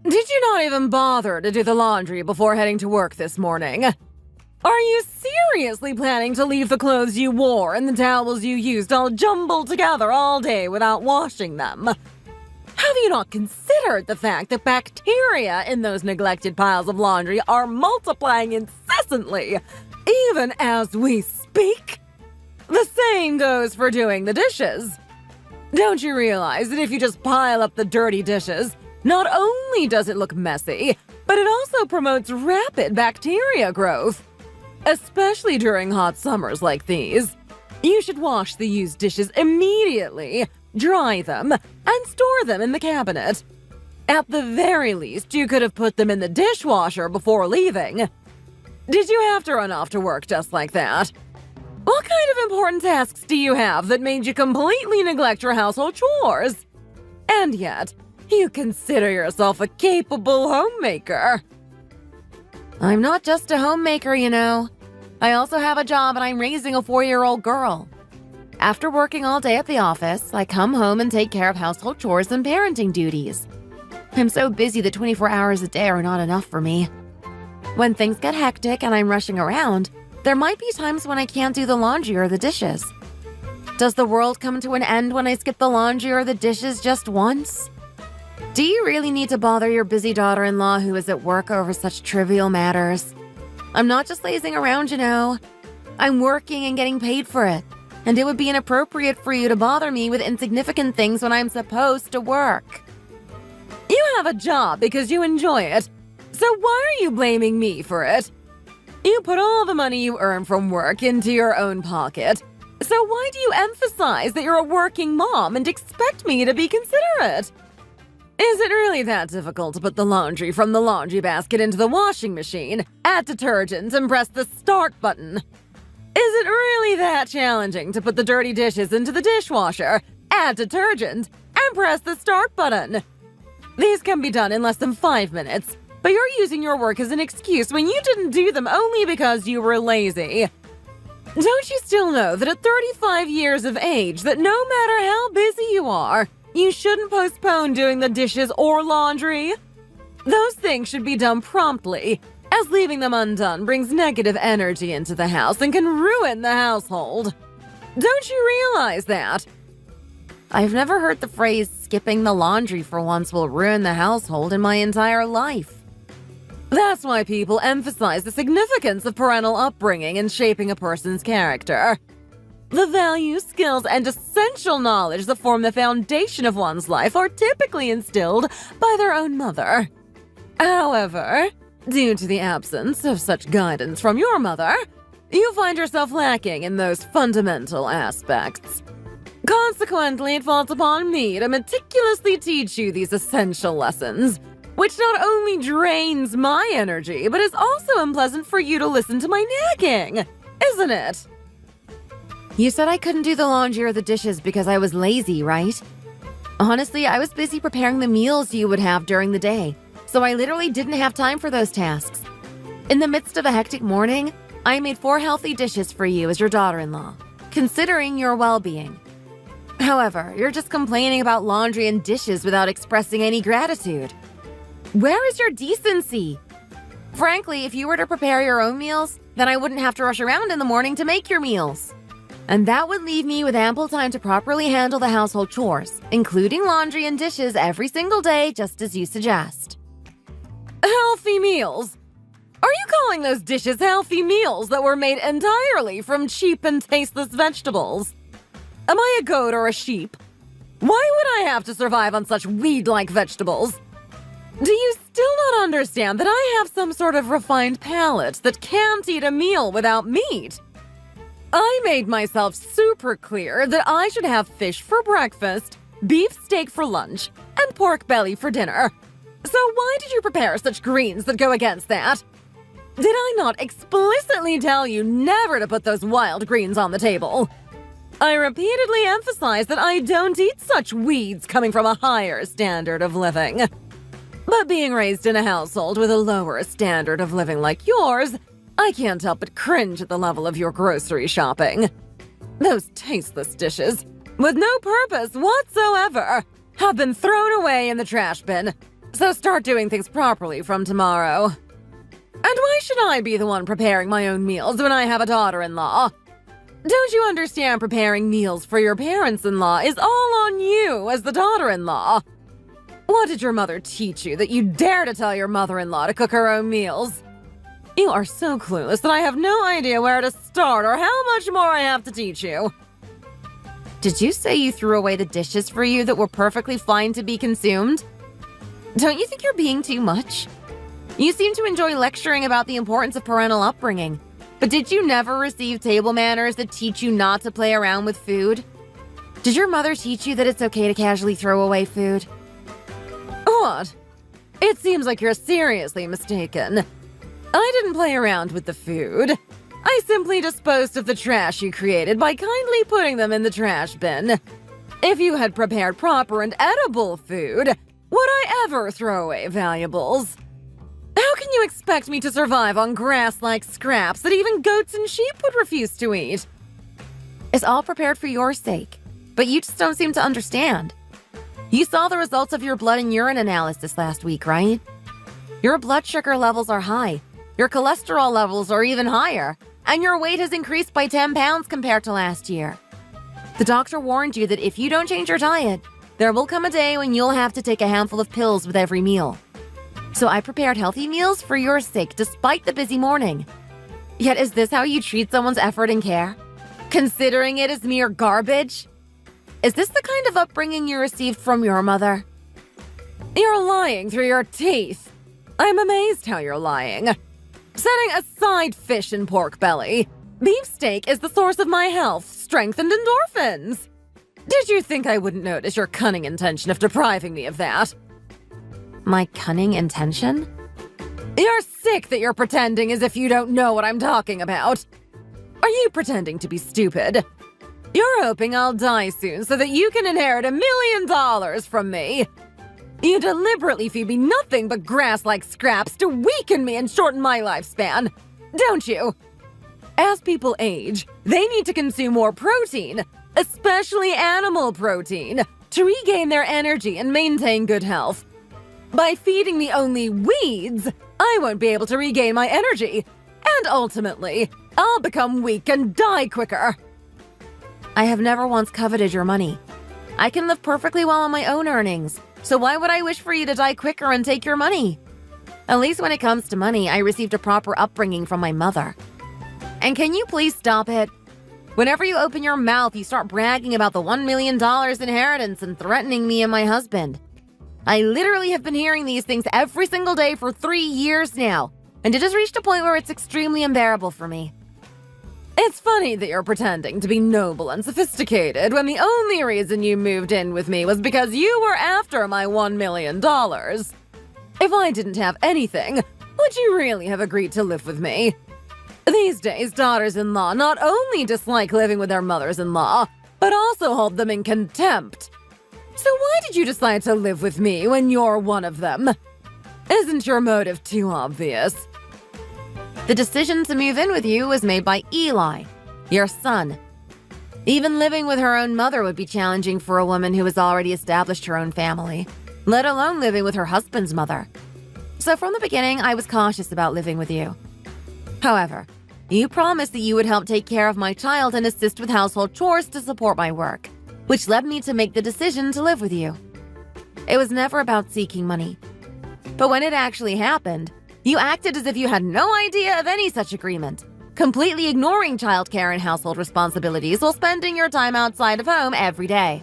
Did you not even bother to do the laundry before heading to work this morning? Are you seriously planning to leave the clothes you wore and the towels you used all jumbled together all day without washing them? Have you not considered the fact that bacteria in those neglected piles of laundry are multiplying incessantly, even as we speak? The same goes for doing the dishes. Don't you realize that if you just pile up the dirty dishes, not only does it look messy, but it also promotes rapid bacteria growth? Especially during hot summers like these. You should wash the used dishes immediately, dry them, and store them in the cabinet. At the very least, you could have put them in the dishwasher before leaving. Did you have to run off to work just like that? What kind of important tasks do you have that made you completely neglect your household chores? And yet, you consider yourself a capable homemaker. I'm not just a homemaker, you know. I also have a job and I'm raising a 4-year-old girl. After working all day at the office, I come home and take care of household chores and parenting duties. I'm so busy that 24 hours a day are not enough for me. When things get hectic and I'm rushing around, there might be times when I can't do the laundry or the dishes. Does the world come to an end when I skip the laundry or the dishes just once? Do you really need to bother your busy daughter-in-law who is at work over such trivial matters? I'm not just lazing around, you know. I'm working and getting paid for it, and it would be inappropriate for you to bother me with insignificant things when I'm supposed to work. You have a job because you enjoy it, so why are you blaming me for it? You put all the money you earn from work into your own pocket, so why do you emphasize that you're a working mom and expect me to be considerate? Is it really that difficult to put the laundry from the laundry basket into the washing machine, add detergent, and press the start button? Is it really that challenging to put the dirty dishes into the dishwasher, add detergent, and press the start button? These can be done in less than 5 minutes, but you're using your work as an excuse when you didn't do them only because you were lazy. Don't you still know that at 35 years of age, that no matter how busy you are, you shouldn't postpone doing the dishes or laundry? Those things should be done promptly, as leaving them undone brings negative energy into the house and can ruin the household. Don't you realize that? I've never heard the phrase skipping the laundry for once will ruin the household in my entire life. That's why people emphasize the significance of parental upbringing in shaping a person's character. The values, skills, and essential knowledge that form the foundation of one's life are typically instilled by their own mother. However, due to the absence of such guidance from your mother, you find yourself lacking in those fundamental aspects. Consequently, it falls upon me to meticulously teach you these essential lessons, which not only drains my energy, but is also unpleasant for you to listen to my nagging, isn't it? You said I couldn't do the laundry or the dishes because I was lazy, right? Honestly, I was busy preparing the meals you would have during the day, so I literally didn't have time for those tasks. In the midst of a hectic morning, I made 4 healthy dishes for you as your daughter-in-law, considering your well-being. However, you're just complaining about laundry and dishes without expressing any gratitude. Where is your decency? Frankly, if you were to prepare your own meals, then I wouldn't have to rush around in the morning to make your meals. And that would leave me with ample time to properly handle the household chores, including laundry and dishes every single day, just as you suggest. Healthy meals? Are you calling those dishes healthy meals that were made entirely from cheap and tasteless vegetables? Am I a goat or a sheep? Why would I have to survive on such weed-like vegetables? Do you still not understand that I have some sort of refined palate that can't eat a meal without meat? I made myself super clear that I should have fish for breakfast, beef steak for lunch, and pork belly for dinner. So why did you prepare such greens that go against that? Did I not explicitly tell you never to put those wild greens on the table? I repeatedly emphasize that I don't eat such weeds coming from a higher standard of living. But being raised in a household with a lower standard of living like yours, I can't help but cringe at the level of your grocery shopping. Those tasteless dishes, with no purpose whatsoever, have been thrown away in the trash bin. So start doing things properly from tomorrow. And why should I be the one preparing my own meals when I have a daughter-in-law? Don't you understand preparing meals for your parents-in-law is all on you as the daughter-in-law? What did your mother teach you that you dare to tell your mother-in-law to cook her own meals? You are so clueless that I have no idea where to start or how much more I have to teach you. Did you say you threw away the dishes for you that were perfectly fine to be consumed? Don't you think you're being too much? You seem to enjoy lecturing about the importance of parental upbringing. But did you never receive table manners that teach you not to play around with food? Did your mother teach you that it's okay to casually throw away food? What? It seems like you're seriously mistaken. I didn't play around with the food. I simply disposed of the trash you created by kindly putting them in the trash bin. If you had prepared proper and edible food, would I ever throw away valuables? How can you expect me to survive on grass-like scraps that even goats and sheep would refuse to eat? It's all prepared for your sake, but you just don't seem to understand. You saw the results of your blood and urine analysis last week, right? Your blood sugar levels are high, your cholesterol levels are even higher, and your weight has increased by 10 pounds compared to last year. The doctor warned you that if you don't change your diet, there will come a day when you'll have to take a handful of pills with every meal. So I prepared healthy meals for your sake despite the busy morning. Yet is this how you treat someone's effort and care? Considering it as mere garbage? Is this the kind of upbringing you received from your mother? You're lying through your teeth. I'm amazed how you're lying. Setting aside fish and pork belly, beefsteak is the source of my health, strength, and endorphins. Did you think I wouldn't notice your cunning intention of depriving me of that? My cunning intention? You're sick that you're pretending as if you don't know what I'm talking about. Are you pretending to be stupid? You're hoping I'll die soon so that you can inherit $1 million from me. You deliberately feed me nothing but grass-like scraps to weaken me and shorten my lifespan, don't you? As people age, they need to consume more protein, especially animal protein, to regain their energy and maintain good health. By feeding me only weeds, I won't be able to regain my energy, and ultimately, I'll become weak and die quicker. I have never once coveted your money. I can live perfectly well on my own earnings, so why would I wish for you to die quicker and take your money? At least when it comes to money, I received a proper upbringing from my mother. And can you please stop it? Whenever you open your mouth, you start bragging about the $1 million inheritance and threatening me and my husband. I literally have been hearing these things every single day for 3 years now, and it has reached a point where it's extremely unbearable for me. It's funny that you're pretending to be noble and sophisticated when the only reason you moved in with me was because you were after my $1 million. If I didn't have anything, would you really have agreed to live with me? These days, daughters-in-law not only dislike living with their mothers-in-law, but also hold them in contempt. So why did you decide to live with me when you're one of them? Isn't your motive too obvious? The decision to move in with you was made by Eli, your son. Even living with her own mother would be challenging for a woman who has already established her own family, let alone living with her husband's mother. So from the beginning, I was cautious about living with you. However, you promised that you would help take care of my child and assist with household chores to support my work, which led me to make the decision to live with you. It was never about seeking money. But when it actually happened, you acted as if you had no idea of any such agreement, completely ignoring childcare and household responsibilities while spending your time outside of home every day.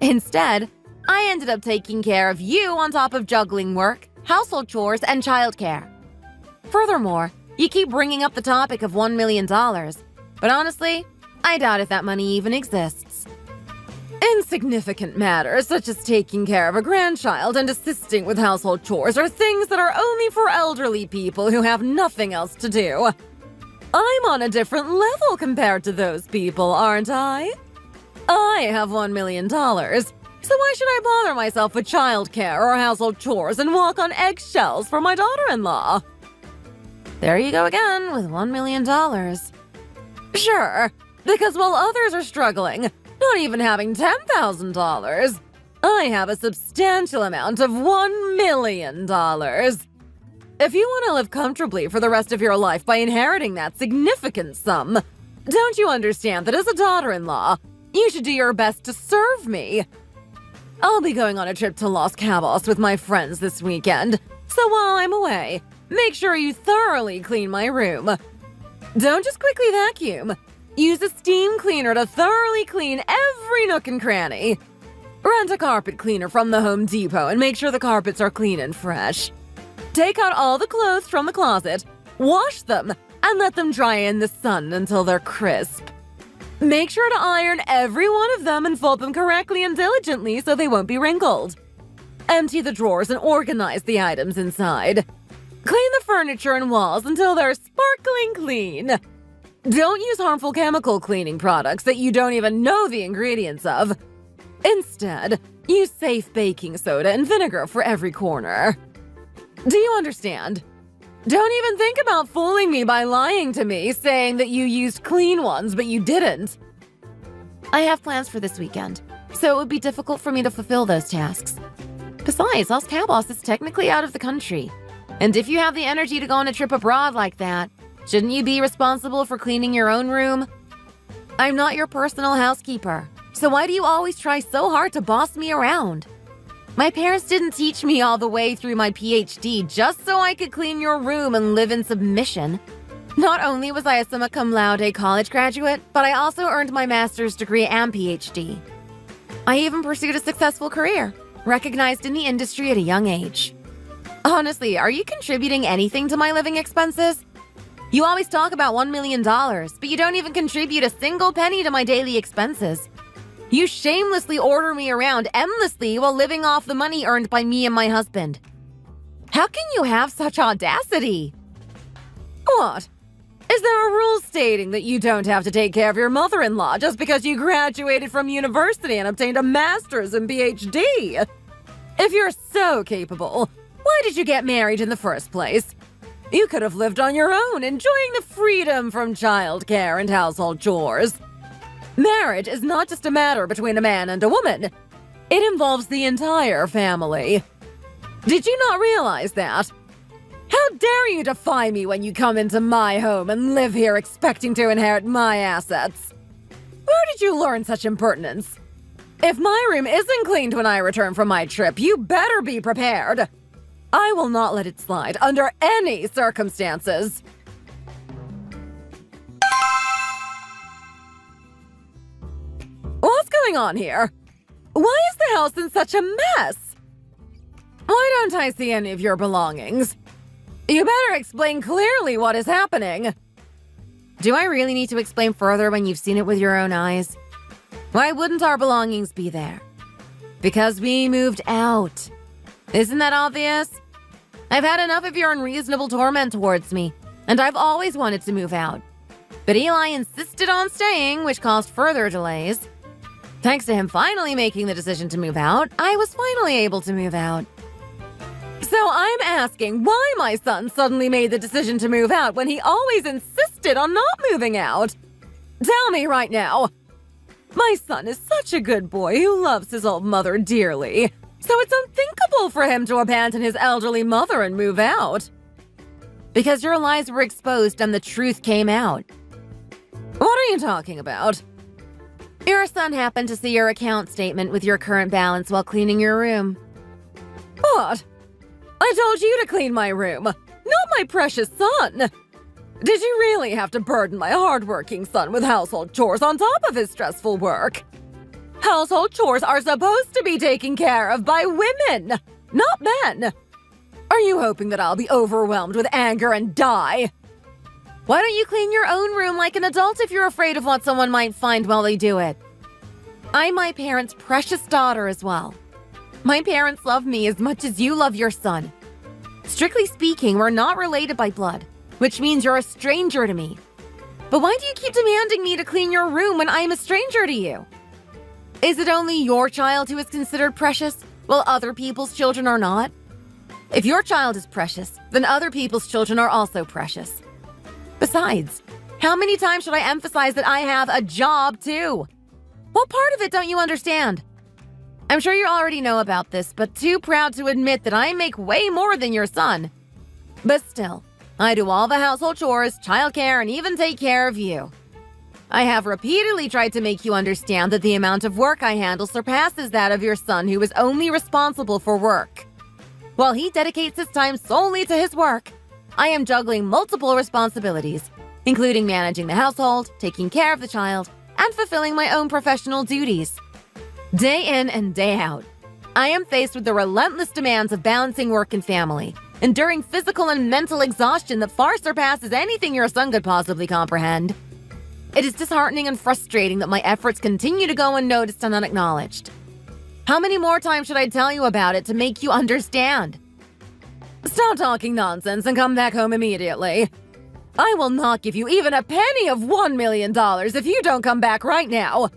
Instead, I ended up taking care of you on top of juggling work, household chores, and childcare. Furthermore, you keep bringing up the topic of $1 million, but honestly, I doubt if that money even exists. Insignificant matters such as taking care of a grandchild and assisting with household chores are things that are only for elderly people who have nothing else to do. I'm on a different level compared to those people, aren't I? I have $1 million, so why should I bother myself with childcare or household chores and walk on eggshells for my daughter-in-law? There you go again with $1 million. Sure, because while others are struggling, not even having $10,000, I have a substantial amount of $1 million. If you want to live comfortably for the rest of your life by inheriting that significant sum, don't you understand that as a daughter-in-law, you should do your best to serve me? I'll be going on a trip to Los Cabos with my friends this weekend, so while I'm away, make sure you thoroughly clean my room. Don't just quickly vacuum. Use a steam cleaner to thoroughly clean every nook and cranny. Rent a carpet cleaner from the Home Depot and make sure the carpets are clean and fresh. Take out all the clothes from the closet, wash them, and let them dry in the sun until they're crisp. Make sure to iron every one of them and fold them correctly and diligently so they won't be wrinkled. Empty the drawers and organize the items inside. Clean the furniture and walls until they're sparkling clean. Don't use harmful chemical cleaning products that you don't even know the ingredients of. Instead, use safe baking soda and vinegar for every corner. Do you understand? Don't even think about fooling me by lying to me, saying that you used clean ones, but you didn't. I have plans for this weekend, so it would be difficult for me to fulfill those tasks. Besides, Los Cabos is technically out of the country. And if you have the energy to go on a trip abroad like that, shouldn't you be responsible for cleaning your own room? I'm not your personal housekeeper, so why do you always try so hard to boss me around? My parents didn't teach me all the way through my PhD just so I could clean your room and live in submission. Not only was I a summa cum laude college graduate, but I also earned my master's degree and PhD. I even pursued a successful career, recognized in the industry at a young age. Honestly, are you contributing anything to my living expenses? You always talk about $1 million, but you don't even contribute a single penny to my daily expenses. You shamelessly order me around endlessly while living off the money earned by me and my husband. How can you have such audacity? What? Is there a rule stating that you don't have to take care of your mother-in-law just because you graduated from university and obtained a master's and PhD? If you're so capable, why did you get married in the first place? You could have lived on your own, enjoying the freedom from childcare and household chores. Marriage is not just a matter between a man and a woman. It involves the entire family. Did you not realize that? How dare you defy me when you come into my home and live here expecting to inherit my assets? Where did you learn such impertinence? If my room isn't cleaned when I return from my trip, you better be prepared. I will not let it slide under any circumstances. What's going on here? Why is the house in such a mess? Why don't I see any of your belongings? You better explain clearly what is happening. Do I really need to explain further when you've seen it with your own eyes? Why wouldn't our belongings be there? Because we moved out. Isn't that obvious? I've had enough of your unreasonable torment towards me, and I've always wanted to move out. But Eli insisted on staying, which caused further delays. Thanks to him finally making the decision to move out, I was finally able to move out. So I'm asking why my son suddenly made the decision to move out when he always insisted on not moving out. Tell me right now. My son is such a good boy who loves his old mother dearly, so it's unthinkable for him to abandon his elderly mother and move out. Because your lies were exposed and the truth came out. What are you talking about? Your son happened to see your account statement with your current balance while cleaning your room. What? I told you to clean my room, not my precious son. Did you really have to burden my hardworking son with household chores on top of his stressful work? Household chores are supposed to be taken care of by women, not men. Are you hoping that I'll be overwhelmed with anger and die? Why don't you clean your own room like an adult if you're afraid of what someone might find while they do it? I'm my parents' precious daughter as well. My parents love me as much as you love your son. Strictly speaking, we're not related by blood, which means you're a stranger to me. But why do you keep demanding me to clean your room when I'm a stranger to you? Is it only your child who is considered precious, while other people's children are not? If your child is precious, then other people's children are also precious. Besides, how many times should I emphasize that I have a job, too? What part of it don't you understand? I'm sure you already know about this, but too proud to admit that I make way more than your son. But still, I do all the household chores, childcare, and even take care of you. I have repeatedly tried to make you understand that the amount of work I handle surpasses that of your son, who is only responsible for work. While he dedicates his time solely to his work, I am juggling multiple responsibilities, including managing the household, taking care of the child, and fulfilling my own professional duties. Day in and day out, I am faced with the relentless demands of balancing work and family, enduring physical and mental exhaustion that far surpasses anything your son could possibly comprehend. It is disheartening and frustrating that my efforts continue to go unnoticed and unacknowledged. How many more times should I tell you about it to make you understand? Stop talking nonsense and come back home immediately. I will not give you even a penny of $1 million if you don't come back right now.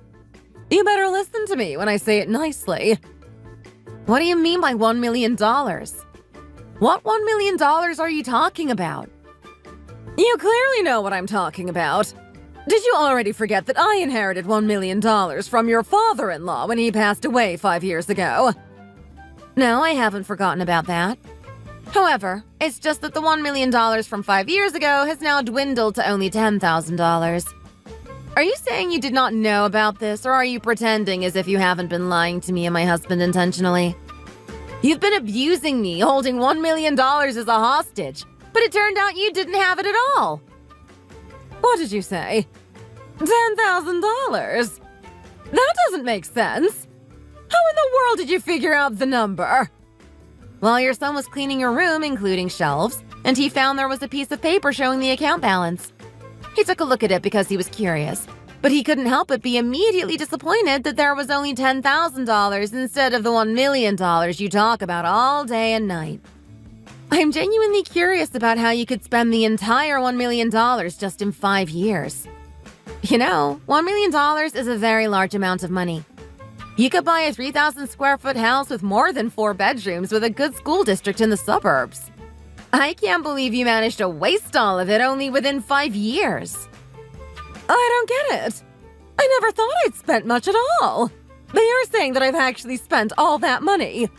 You better listen to me when I say it nicely. What do you mean by $1 million? What $1 million are you talking about? You clearly know what I'm talking about. Did you already forget that I inherited $1 million from your father-in-law when he passed away 5 years ago? No, I haven't forgotten about that. However, it's just that the $1 million from 5 years ago has now dwindled to only $10,000. Are you saying you did not know about this, or are you pretending as if you haven't been lying to me and my husband intentionally? You've been abusing me, holding $1 million as a hostage, but it turned out you didn't have it at all. What did you say? $10,000? That doesn't make sense. How in the world did you figure out the number? Well, your son was cleaning your room, including shelves, and he found there was a piece of paper showing the account balance. He took a look at it because he was curious, but he couldn't help but be immediately disappointed that there was only $10,000 instead of the $1 million you talk about all day and night. I'm genuinely curious about how you could spend the entire $1 million just in 5 years. You know, $1 million is a very large amount of money. You could buy a 3,000 square foot house with more than 4 bedrooms with a good school district in the suburbs. I can't believe you managed to waste all of it only within 5 years. I don't get it. I never thought I'd spent much at all. They are saying that I've actually spent all that money.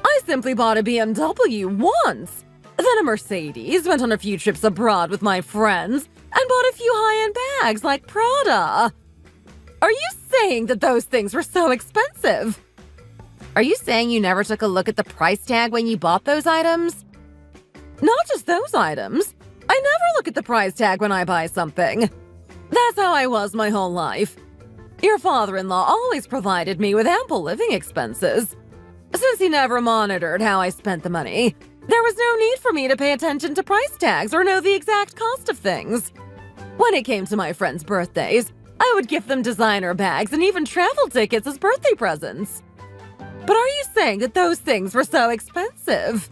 I simply bought a BMW once, then a Mercedes, went on a few trips abroad with my friends, and bought a few high-end bags like Prada. Are you saying that those things were so expensive? Are you saying you never took a look at the price tag when you bought those items? Not just those items. I never look at the price tag when I buy something. That's how I was my whole life. Your father-in-law always provided me with ample living expenses. Since he never monitored how I spent the money, there was no need for me to pay attention to price tags or know the exact cost of things. When it came to my friends' birthdays, I would gift them designer bags and even travel tickets as birthday presents. But are you saying that those things were so expensive?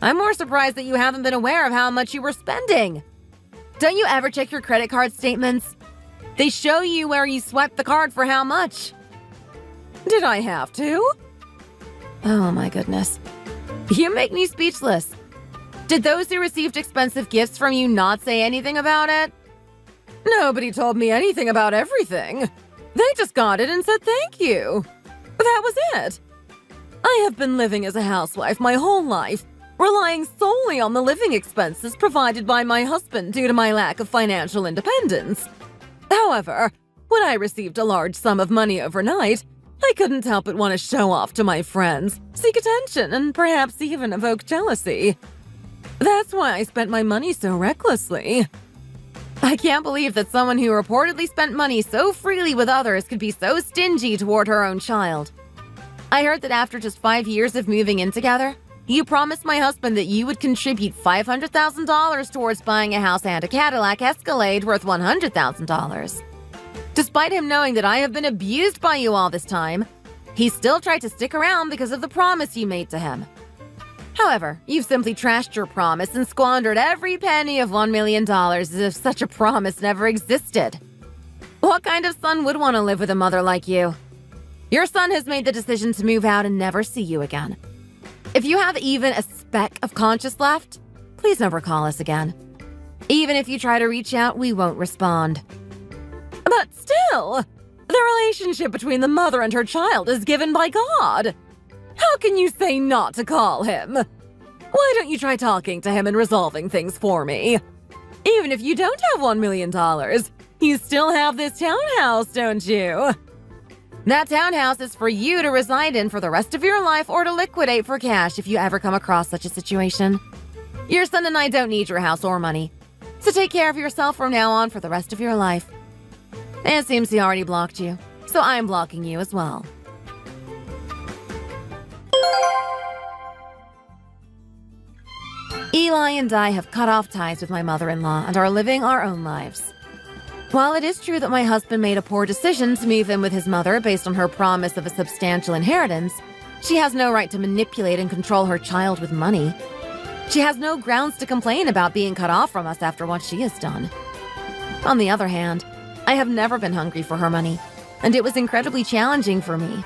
I'm more surprised that you haven't been aware of how much you were spending. Don't you ever check your credit card statements? They show you where you swiped the card for how much. Did I have to? Oh my goodness. You make me speechless. Did those who received expensive gifts from you not say anything about it? Nobody told me anything about everything. They just got it and said thank you. That was it. I have been living as a housewife my whole life, relying solely on the living expenses provided by my husband due to my lack of financial independence. However, when I received a large sum of money overnight, I couldn't help but want to show off to my friends, seek attention, and perhaps even evoke jealousy. That's why I spent my money so recklessly. I can't believe that someone who reportedly spent money so freely with others could be so stingy toward her own child. I heard that after just 5 years of moving in together, you promised my husband that you would contribute $500,000 towards buying a house and a Cadillac Escalade worth $100,000. Despite him knowing that I have been abused by you all this time, he still tried to stick around because of the promise you made to him. However, you've simply trashed your promise and squandered every penny of $1 million as if such a promise never existed. What kind of son would want to live with a mother like you? Your son has made the decision to move out and never see you again. If you have even a speck of conscience left, please never call us again. Even if you try to reach out, we won't respond. But still, the relationship between the mother and her child is given by God. How can you say not to call him? Why don't you try talking to him and resolving things for me? Even if you don't have $1 million, you still have this townhouse, don't you? That townhouse is for you to reside in for the rest of your life or to liquidate for cash if you ever come across such a situation. Your son and I don't need your house or money, so take care of yourself from now on for the rest of your life. It seems he already blocked you, so I'm blocking you as well. Eli and I have cut off ties with my mother-in-law and are living our own lives. While it is true that my husband made a poor decision to move in with his mother based on her promise of a substantial inheritance, she has no right to manipulate and control her child with money. She has no grounds to complain about being cut off from us after what she has done. On the other hand, I have never been hungry for her money, and it was incredibly challenging for me,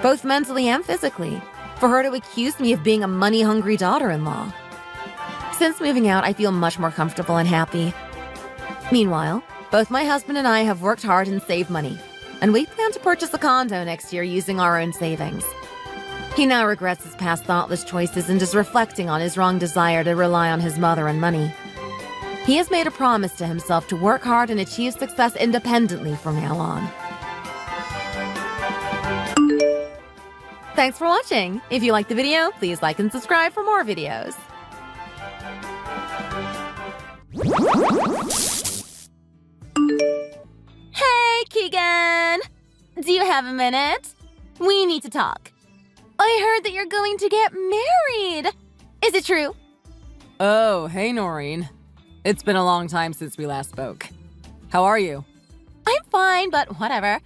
both mentally and physically, for her to accuse me of being a money-hungry daughter-in-law. Since moving out, I feel much more comfortable and happy. Meanwhile, both my husband and I have worked hard and saved money, and we plan to purchase a condo next year using our own savings. He now regrets his past thoughtless choices and is reflecting on his wrong desire to rely on his mother and money. He has made a promise to himself to work hard and achieve success independently from now on. Thanks for watching! If you liked the video, please like and subscribe for more videos. Hey, Keegan! Do you have a minute? We need to talk. I heard that you're going to get married! Is it true? Oh, hey Noreen. It's been a long time since we last spoke. How are you?
I'm fine, but whatever.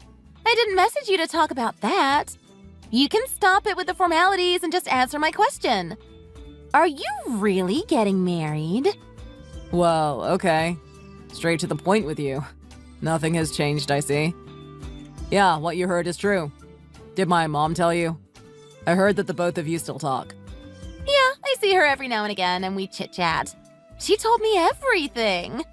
I didn't message you to talk about that. You can stop it with the formalities and just answer my question. Are you really getting married?
Well, okay. Straight to the point with you. Nothing has changed, I see. Yeah, what you heard is true. Did my mom tell you? I heard that the both of you still talk.
Yeah, I see her every now and again and we chit-chat. She told me everything.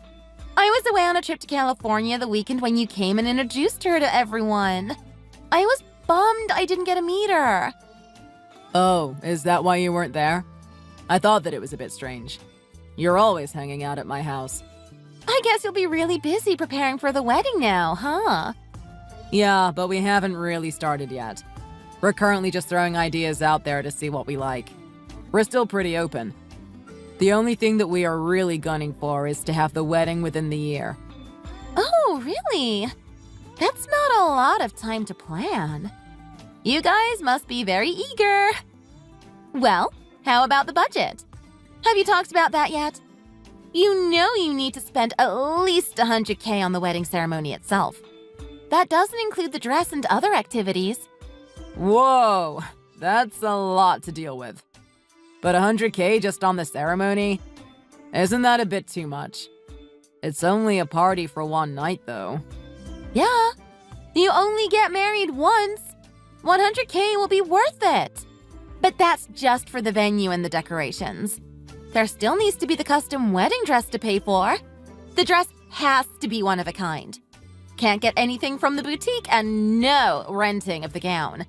I was away on a trip to California the weekend when you came and introduced her to everyone. I was bummed I didn't get to meet her.
Oh, is that why you weren't there? I thought that it was a bit strange. You're always hanging out at my house.
I guess you'll be really busy preparing for the wedding now, huh?
Yeah, but we haven't really started yet. We're currently just throwing ideas out there to see what we like. We're still pretty open. The only thing that we are really gunning for is to have the wedding within the year.
Oh, really? That's not a lot of time to plan. You guys must be very eager. Well, how about the budget? Have you talked about that yet? You know you need to spend at least $100K on the wedding ceremony itself. That doesn't include the dress and other activities.
Whoa, that's a lot to deal with. But $100K just on the ceremony? Isn't that a bit too much? It's only a party for one night, though.
Yeah, you only get married once. $100K will be worth it. But that's just for the venue and the decorations. There still needs to be the custom wedding dress to pay for. The dress has to be one of a kind. Can't get anything from the boutique, and no renting of the gown.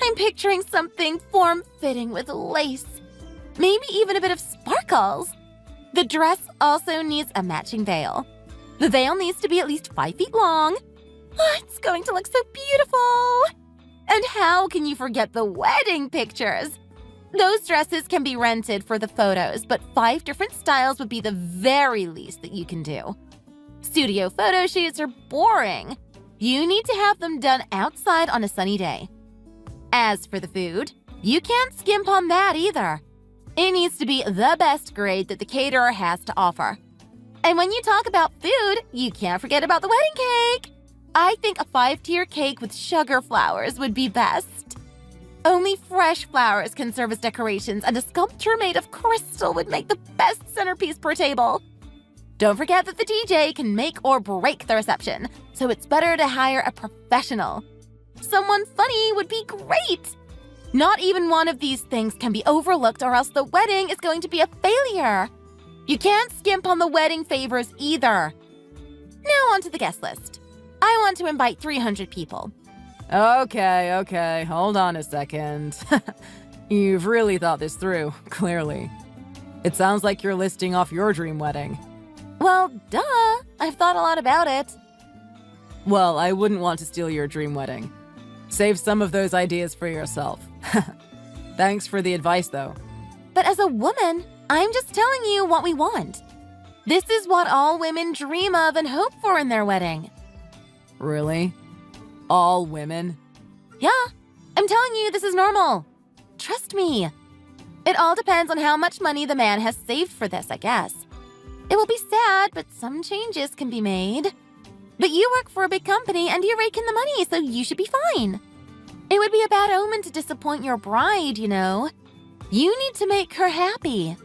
I'm picturing something form-fitting with lace. Maybe even a bit of sparkles. The dress also needs a matching veil. The veil needs to be at least 5 feet long. Oh, it's going to look so beautiful. And how can you forget the wedding pictures? Those dresses can be rented for the photos, but 5 different styles would be the very least that you can do. Studio photo shoots are boring. You need to have them done outside on a sunny day. As for the food, you can't skimp on that either. It needs to be the best grade that the caterer has to offer. And when you talk about food, you can't forget about the wedding cake. I think a 5-tier cake with sugar flowers would be best. Only fresh flowers can serve as decorations, and a sculpture made of crystal would make the best centerpiece per table. Don't forget that the DJ can make or break the reception, so it's better to hire a professional. Someone funny would be great. Not even one of these things can be overlooked, or else the wedding is going to be a failure. You can't skimp on the wedding favors either. Now on to the guest list. I want to invite 300 people.
Okay, hold on a second. You've really thought this through, clearly. It sounds like you're listing off your dream wedding.
Well, duh. I've thought a lot about it.
Well, I wouldn't want to steal your dream wedding. Save some of those ideas for yourself. Thanks for the advice, though.
But as a woman, I'm just telling you what we want. This is what all women dream of and hope for in their wedding.
Really? All women?
Yeah, I'm telling you this is normal. Trust me. It all depends on how much money the man has saved for this, I guess. It will be sad, but some changes can be made. But you work for a big company and you rake in the money, so you should be fine. It would be a bad omen to disappoint your bride, you know. You need to make her happy.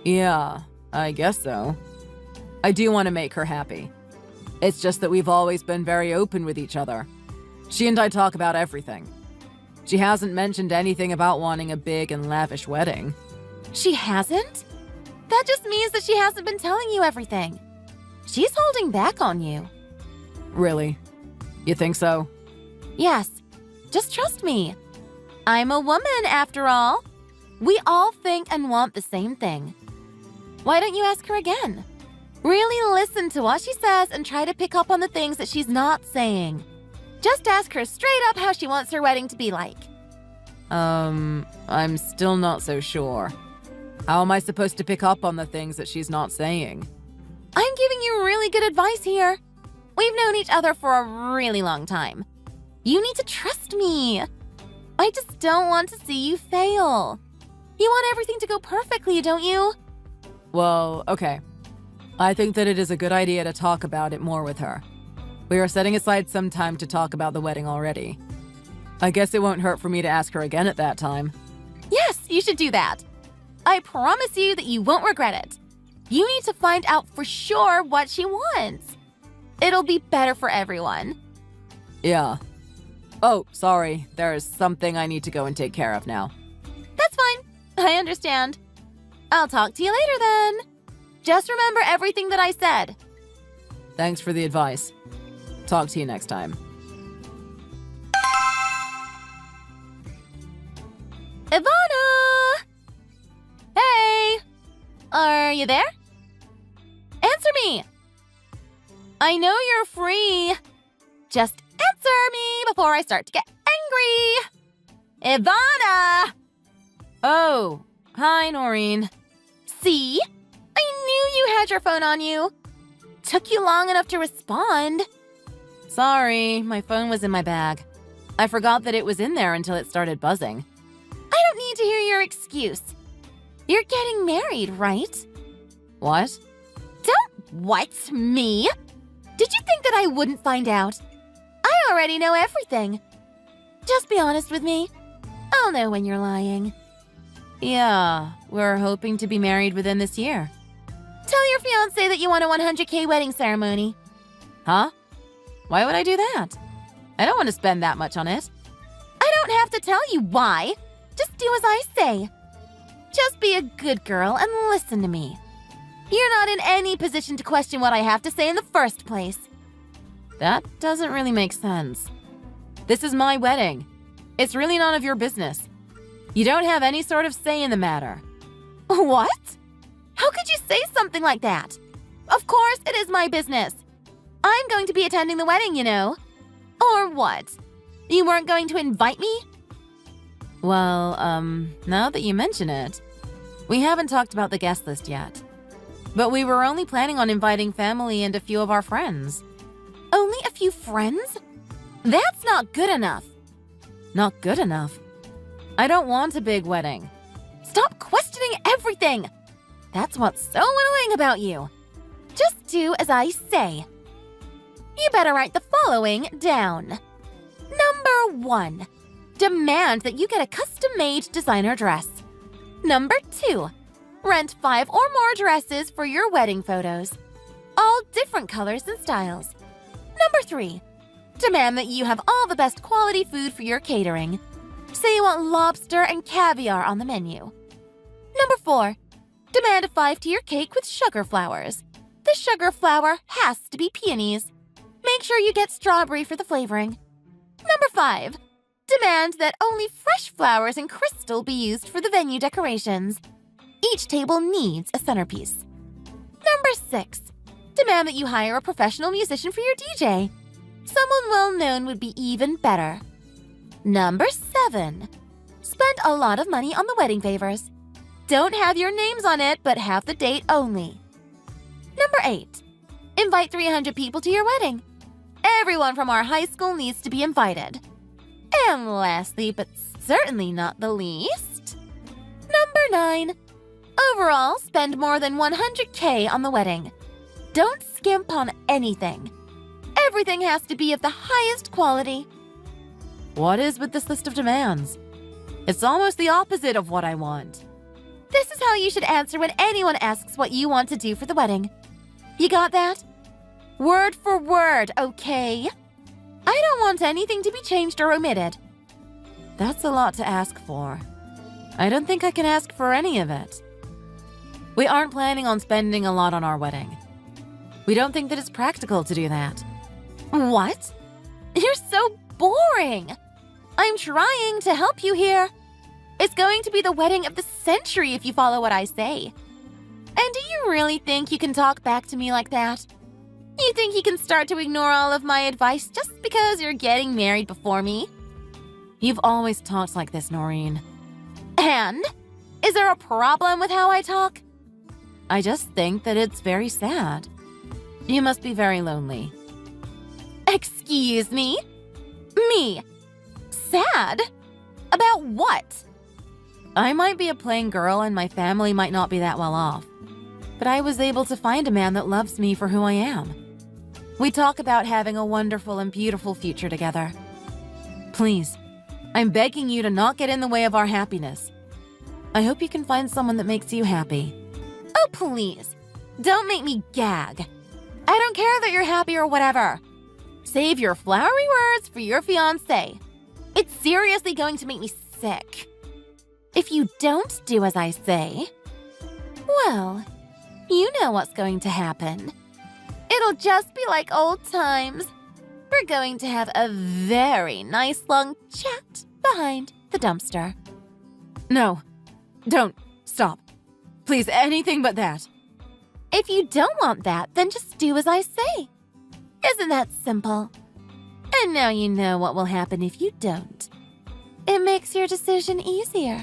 Yeah, I guess so. I do want to make her happy. It's just that we've always been very open with each other. She and I talk about everything. She hasn't mentioned anything about wanting a big and lavish wedding.
She hasn't? That just means that she hasn't been telling you everything. She's holding back on you.
Really? You think so?
Yes. Just trust me. I'm a woman, after all. We all think and want the same thing. Why don't you ask her again? Really listen to what she says and try to pick up on the things that she's not saying. Just ask her straight up how she wants her wedding to be like.
I'm still not so sure. How am I supposed to pick up on the things that she's not saying?
I'm giving you really good advice here. We've known each other for a really long time. You need to trust me. I just don't want to see you fail. You want everything to go perfectly, don't you?
Well, okay. I think that it is a good idea to talk about it more with her. We are setting aside some time to talk about the wedding already. I guess it won't hurt for me to ask her again at that time.
Yes, you should do that. I promise you that you won't regret it. You need to find out for sure what she wants. It'll be better for everyone.
Yeah. Oh, sorry. There's something I need to go and take care of now.
That's fine. I understand. I'll talk to you later then. Just remember everything that I said.
Thanks for the advice. Talk to you next time.
Ivana! Hey! Are you there? Answer me! I know you're free. Just answer me before I start to get angry. Ivana! Oh, hi, Noreen. See? I knew you had your phone on you. Took you long enough to respond.
Sorry, my phone was in my bag. I forgot that it was in there until it started buzzing.
I don't need to hear your excuse. You're getting married, right?
What?
Don't what? Me? Did you think that I wouldn't find out? I already know everything. Just be honest with me. I'll know when you're lying.
Yeah, we're hoping to be married within this year.
Tell your fiancé that you want a 100K wedding ceremony.
Huh? Why would I do that? I don't want to spend that much on it.
I don't have to tell you why. Just do as I say. Just be a good girl and listen to me. You're not in any position to question what I have to say in the first place.
That doesn't really make sense. This is my wedding. It's really none of your business. You don't have any sort of say in the matter.
What? How could you say something like that? Of course it is my business. I'm going to be attending the wedding, you know. Or what? You weren't going to invite me?
Well, now that you mention it, we haven't talked about the guest list yet. But we were only planning on inviting family and a few of our friends.
Only a few friends? That's not good enough.
Not good enough? I don't want a big wedding.
Stop questioning everything. That's what's so annoying about you. Just do as I say. You better write the following down. Number 1. Demand that you get a custom-made designer dress. Number 2. Rent 5 or more dresses for your wedding photos. All different colors and styles. Number 3. Demand that you have all the best quality food for your catering. Say you want lobster and caviar on the menu. Number 4. Demand a 5-tier cake with sugar flowers. The sugar flower has to be peonies. Make sure you get strawberry for the flavoring. Number 5. Demand that only fresh flowers and crystal be used for the venue decorations. Each table needs a centerpiece. Number 6. Demand that you hire a professional musician for your DJ. Someone well-known would be even better. Number 7. Spend a lot of money on the wedding favors. Don't have your names on it, but have the date only. Number 8. Invite 300 people to your wedding. Everyone from our high school needs to be invited. And lastly, but certainly not the least, Number 9. Overall, spend more than 100K on the wedding. Don't skimp on anything. Everything has to be of the highest quality.
What is with this list of demands? It's almost the opposite of what I want.
This is how you should answer when anyone asks what you want to do for the wedding. You got that? Word for word, okay? I don't want anything to be changed or omitted.
That's a lot to ask for. I don't think I can ask for any of it. We aren't planning on spending a lot on our wedding. We don't think that it's practical to do that.
What? You're so boring. I'm trying to help you here. It's going to be the wedding of the century if you follow what I say. And do you really think you can talk back to me like that? You think you can start to ignore all of my advice just because you're getting married before me?
You've always talked like this, Noreen.
And? Is there a problem with how I talk?
I just think that it's very sad. You must be very lonely.
Excuse me? Me? Sad? About what?
I might be a plain girl and my family might not be that well off. But I was able to find a man that loves me for who I am. We talk about having a wonderful and beautiful future together. Please, I'm begging you to not get in the way of our happiness. I hope you can find someone that makes you happy.
Oh, please. Don't make me gag. I don't care that you're happy or whatever. Save your flowery words for your fiancé. It's seriously going to make me sick. If you don't do as I say, well, you know what's going to happen. It'll just be like old times. We're going to have a very nice long chat behind the dumpster.
No, don't. Stop. Please, anything but that.
If you don't want that, then just do as I say. Isn't that simple? And now you know what will happen if you don't. It makes your decision easier.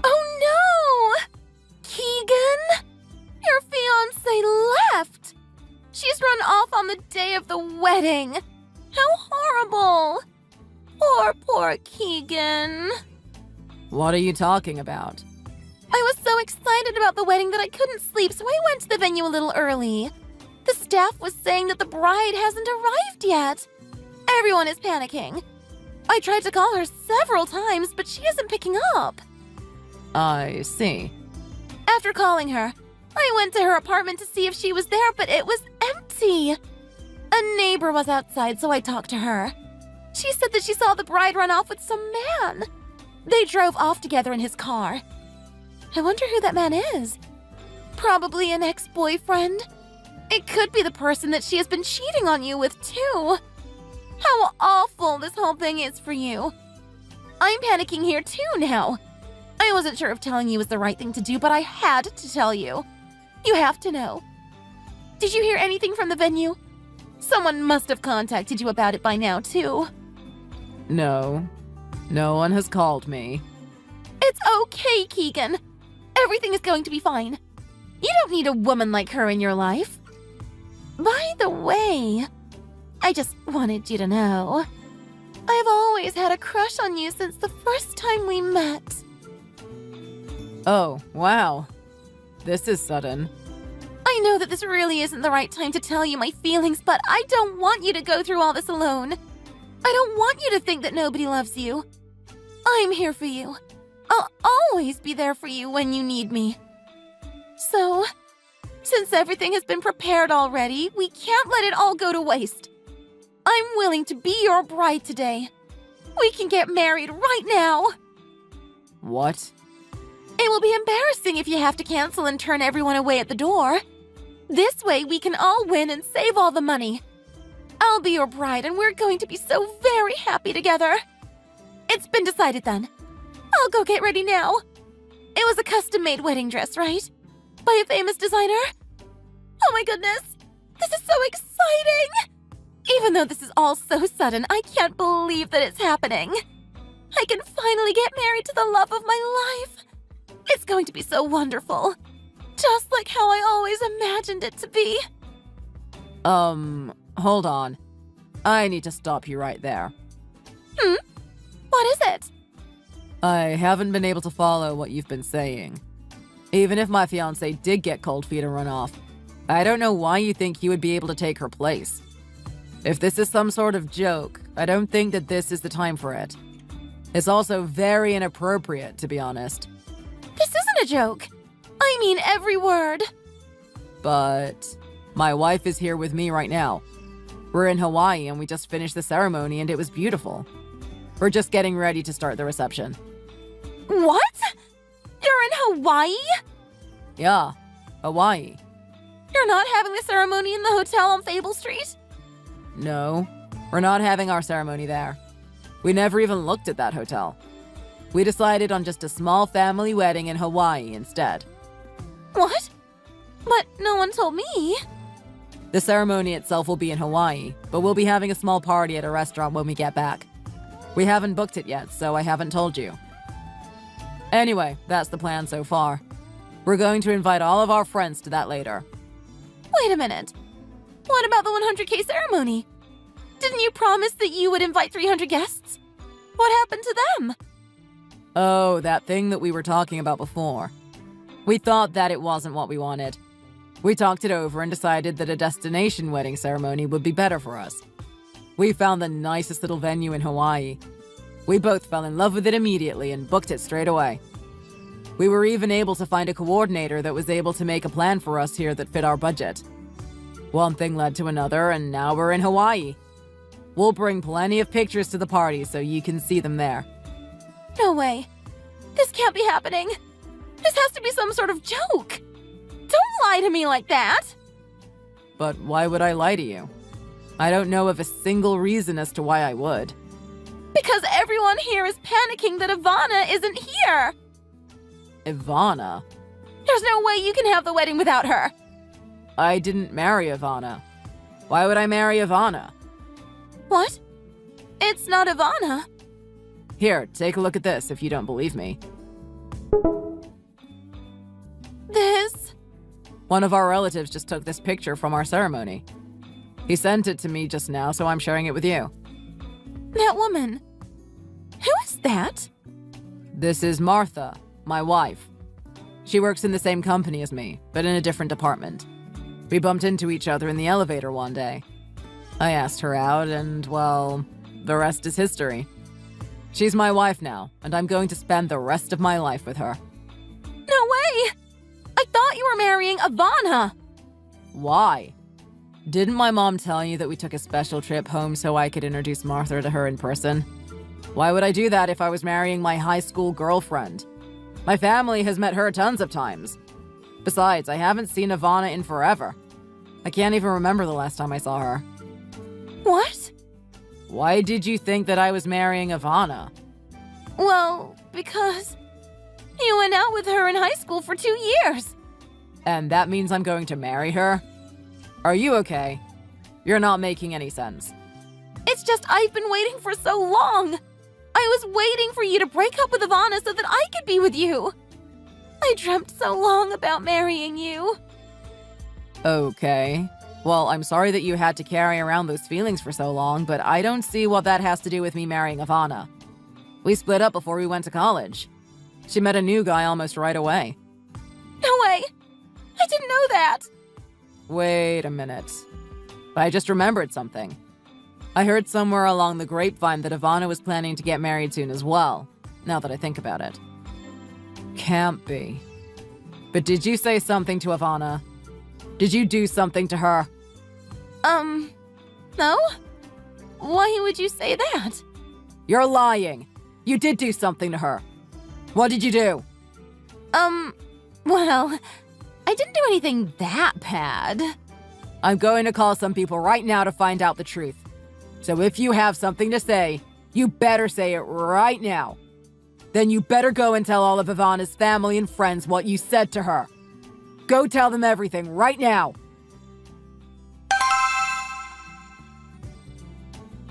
Oh no! Keegan? Your fiancé left! She's run off on the day of the wedding. How horrible! Poor Keegan.
What are you talking about?
I was so excited about the wedding that I couldn't sleep, so I went to the venue a little early. The staff was saying that the bride hasn't arrived yet. Everyone is panicking. I tried to call her several times, but she isn't picking up.
I see.
After calling her, I went to her apartment to see if she was there, but it was empty. A neighbor was outside, so I talked to her. She said that she saw the bride run off with some man. They drove off together in his car. I wonder who that man is. Probably an ex-boyfriend. It could be the person that she has been cheating on you with, too. How awful this whole thing is for you. I'm panicking here, too, now. I wasn't sure if telling you was the right thing to do, but I had to tell you. You have to know. Did you hear anything from the venue? Someone must have contacted you about it by now, too.
No. No one has called me.
It's okay, Keegan. Everything is going to be fine. You don't need a woman like her in your life. By the way, I just wanted you to know. I've always had a crush on you since the first time we met.
Oh, wow. This is sudden.
I know that this really isn't the right time to tell you my feelings, but I don't want you to go through all this alone. I don't want you to think that nobody loves you. I'm here for you. I'll always be there for you when you need me. So, since everything has been prepared already, we can't let it all go to waste. I'm willing to be your bride today. We can get married right now.
What?
It will be embarrassing if you have to cancel and turn everyone away at the door. This way, we can all win and save all the money. I'll be your bride, and we're going to be so very happy together. It's been decided then. I'll go get ready now. It was a custom-made wedding dress, right? By a famous designer? Oh my goodness! This is so exciting! Even though this is all so sudden, I can't believe that it's happening. I can finally get married to the love of my life. It's going to be so wonderful. Just like how I always imagined it to be.
Hold on. I need to stop you right there.
What is it?
I haven't been able to follow what you've been saying. Even if my fiancé did get cold feet and run off, I don't know why you think he would be able to take her place. If this is some sort of joke, I don't think that this is the time for it. It's also very inappropriate, to be honest.
This isn't a joke. I mean every word.
But my wife is here with me right now. We're in Hawaii and we just finished the ceremony and it was beautiful. We're just getting ready to start the reception.
What? You're in Hawaii?
Yeah, Hawaii.
You're not having the ceremony in the hotel on Fable Street?
No, we're not having our ceremony there. We never even looked at that hotel. We decided on just a small family wedding in Hawaii instead.
What? But no one told me.
The ceremony itself will be in Hawaii, but we'll be having a small party at a restaurant when we get back. We haven't booked it yet, so I haven't told you. Anyway, that's the plan so far. We're going to invite all of our friends to that later.
Wait a minute. What about the 100K ceremony? Didn't you promise that you would invite 300 guests? What happened to them?
Oh, that thing that we were talking about before. We thought that it wasn't what we wanted. We talked it over and decided that a destination wedding ceremony would be better for us. We found the nicest little venue in Hawaii. We both fell in love with it immediately and booked it straight away. We were even able to find a coordinator that was able to make a plan for us here that fit our budget. One thing led to another, and now we're in Hawaii. We'll bring plenty of pictures to the party so you can see them there.
No way. This can't be happening. This has to be some sort of joke. Don't lie to me like that.
But why would I lie to you? I don't know of a single reason as to why I would.
Because everyone here is panicking that Ivana isn't here.
Ivana?
There's no way you can have the wedding without her.
I didn't marry Ivana. Why would I marry Ivana?
What? It's not Ivana.
Here, take a look at this if you don't believe me.
This?
One of our relatives just took this picture from our ceremony. He sent it to me just now, so I'm sharing it with you.
That woman. Who is that?
This is Martha, my wife. She works in the same company as me, but in a different department. We bumped into each other in the elevator one day. I asked her out, and, well, the rest is history. She's my wife now, and I'm going to spend the rest of my life with her.
No way! I thought you were marrying Ivana!
Why? Didn't my mom tell you that we took a special trip home so I could introduce Martha to her in person? Why would I do that if I was marrying my high school girlfriend? My family has met her tons of times. Besides, I haven't seen Ivana in forever. I can't even remember the last time I saw her.
What?
Why did you think that I was marrying Ivana?
Well, because you went out with her in high school for 2 years.
And that means I'm going to marry her? Are you okay? You're not making any sense.
It's just I've been waiting for so long. I was waiting for you to break up with Ivana so that I could be with you. I dreamt so long about marrying you.
Okay. Well, I'm sorry that you had to carry around those feelings for so long, but I don't see what that has to do with me marrying Ivana. We split up before we went to college. She met a new guy almost right away.
No way! I didn't know that!
Wait a minute. I just remembered something. I heard somewhere along the grapevine that Ivana was planning to get married soon as well, now that I think about it. Can't be. But did you say something to Ivana? Did you do something to her?
No? Why would you say that?
You're lying. You did do something to her. What did you do?
Well, I didn't do anything that bad.
I'm going to call some people right now to find out the truth. So if you have something to say, you better say it right now. Then you better go and tell all of Ivana's family and friends what you said to her. Go tell them everything right now.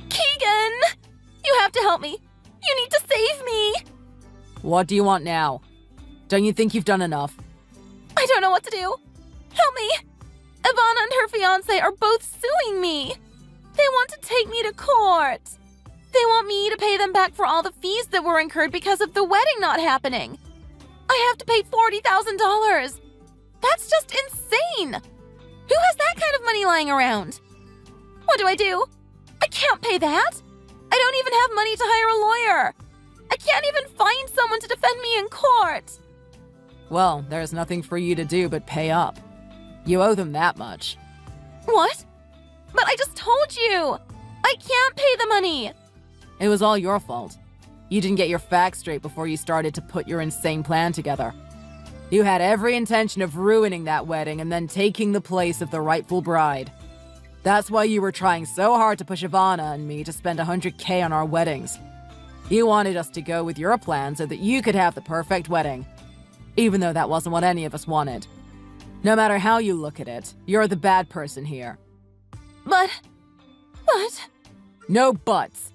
Keegan! You have to help me. You need to save me.
What do you want now? Don't you think you've done enough?
I don't know what to do. Help me. Ivana and her fiancé are both suing me. They want to take me to court. They want me to pay them back for all the fees that were incurred because of the wedding not happening. I have to pay $40,000. That's just insane! Who has that kind of money lying around? What do? I can't pay that! I don't even have money to hire a lawyer! I can't even find someone to defend me in court!
Well, there's nothing for you to do but pay up. You owe them that much.
What? But I just told you! I can't pay the money!
It was all your fault. You didn't get your facts straight before you started to put your insane plan together. You had every intention of ruining that wedding and then taking the place of the rightful bride. That's why you were trying so hard to push Ivana and me to spend $100K on our weddings. You wanted us to go with your plan so that you could have the perfect wedding, even though that wasn't what any of us wanted. No matter how you look at it, you're the bad person here.
But...
No buts.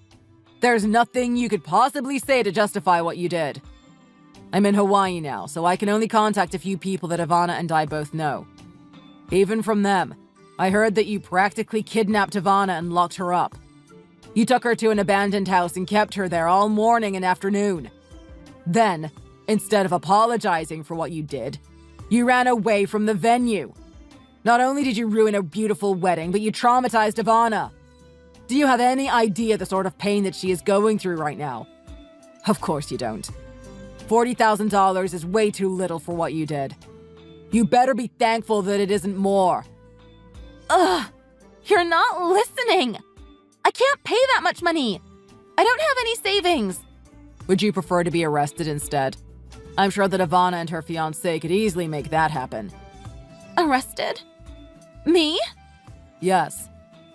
There's nothing you could possibly say to justify what you did. I'm in Hawaii now, so I can only contact a few people that Ivana and I both know. Even from them, I heard that you practically kidnapped Ivana and locked her up. You took her to an abandoned house and kept her there all morning and afternoon. Then, instead of apologizing for what you did, you ran away from the venue. Not only did you ruin a beautiful wedding, but you traumatized Ivana. Do you have any idea the sort of pain that she is going through right now? Of course you don't. $40,000 is way too little for what you did. You better be thankful that it isn't more.
Ugh! You're not listening! I can't pay that much money! I don't have any savings!
Would you prefer to be arrested instead? I'm sure that Ivana and her fiancé could easily make that happen.
Arrested? Me?
Yes.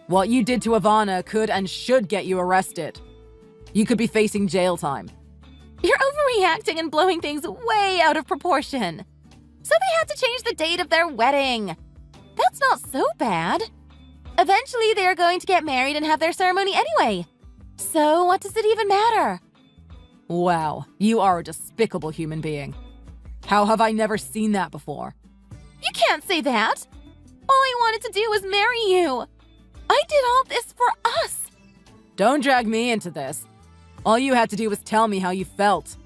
What you did to Ivana could and should get you arrested. You could be facing jail time.
You're overreacting and blowing things way out of proportion. So they had to change the date of their wedding. That's not so bad. Eventually, they are going to get married and have their ceremony anyway. So what does it even matter?
Wow, you are a despicable human being. How have I never seen that before?
You can't say that. All I wanted to do was marry you. I did all this for us.
Don't drag me into this. All you had to do was tell me how you felt.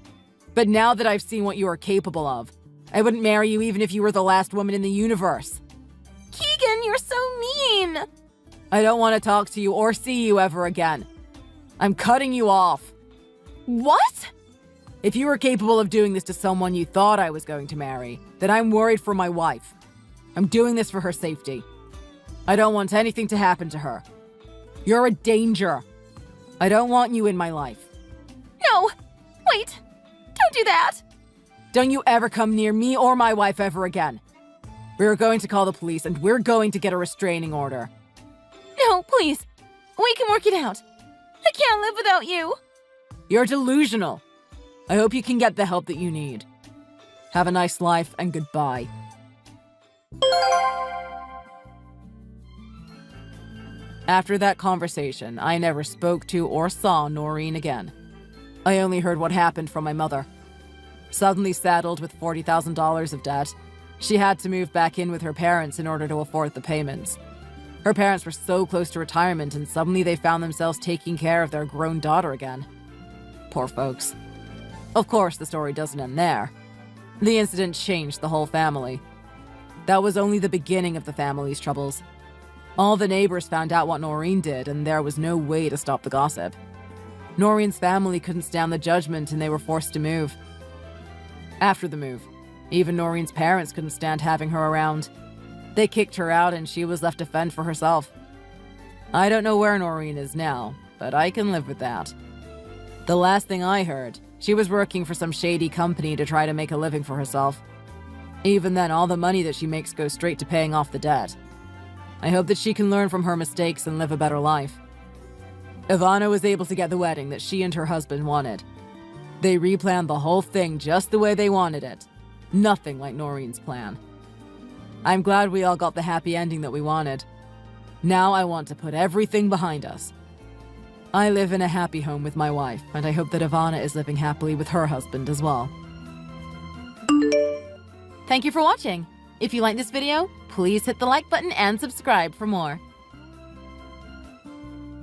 But now that I've seen what you are capable of, I wouldn't marry you even if you were the last woman in the universe.
Keegan, you're so mean!
I don't want to talk to you or see you ever again. I'm cutting you off.
What?
If you were capable of doing this to someone you thought I was going to marry, then I'm worried for my wife. I'm doing this for her safety. I don't want anything to happen to her. You're a danger. I don't want you in my life.
No! Wait! Don't do that!
Don't you ever come near me or my wife ever again. We're going to call the police and we're going to get a restraining order.
No, please. We can work it out. I can't live without you.
You're delusional. I hope you can get the help that you need. Have a nice life and goodbye. After that conversation, I never spoke to or saw Noreen again. I only heard what happened from my mother. Suddenly saddled with $40,000 of debt, she had to move back in with her parents in order to afford the payments. Her parents were so close to retirement, and suddenly they found themselves taking care of their grown daughter again. Poor folks. Of course, the story doesn't end there. The incident changed the whole family. That was only the beginning of the family's troubles. All the neighbors found out what Noreen did, and there was no way to stop the gossip. Noreen's family couldn't stand the judgment, and they were forced to move. After the move, even Noreen's parents couldn't stand having her around. They kicked her out, and she was left to fend for herself. I don't know where Noreen is now, but I can live with that. The last thing I heard, she was working for some shady company to try to make a living for herself. Even then, all the money that she makes goes straight to paying off the debt. I hope that she can learn from her mistakes and live a better life. Ivana was able to get the wedding that she and her husband wanted. They replanned the whole thing just the way they wanted it. Nothing like Noreen's plan. I'm glad we all got the happy ending that we wanted. Now I want to put everything behind us. I live in a happy home with my wife, and I hope that Ivana is living happily with her husband as well. Thank you for watching. If you like this video, please hit the like button and subscribe for more.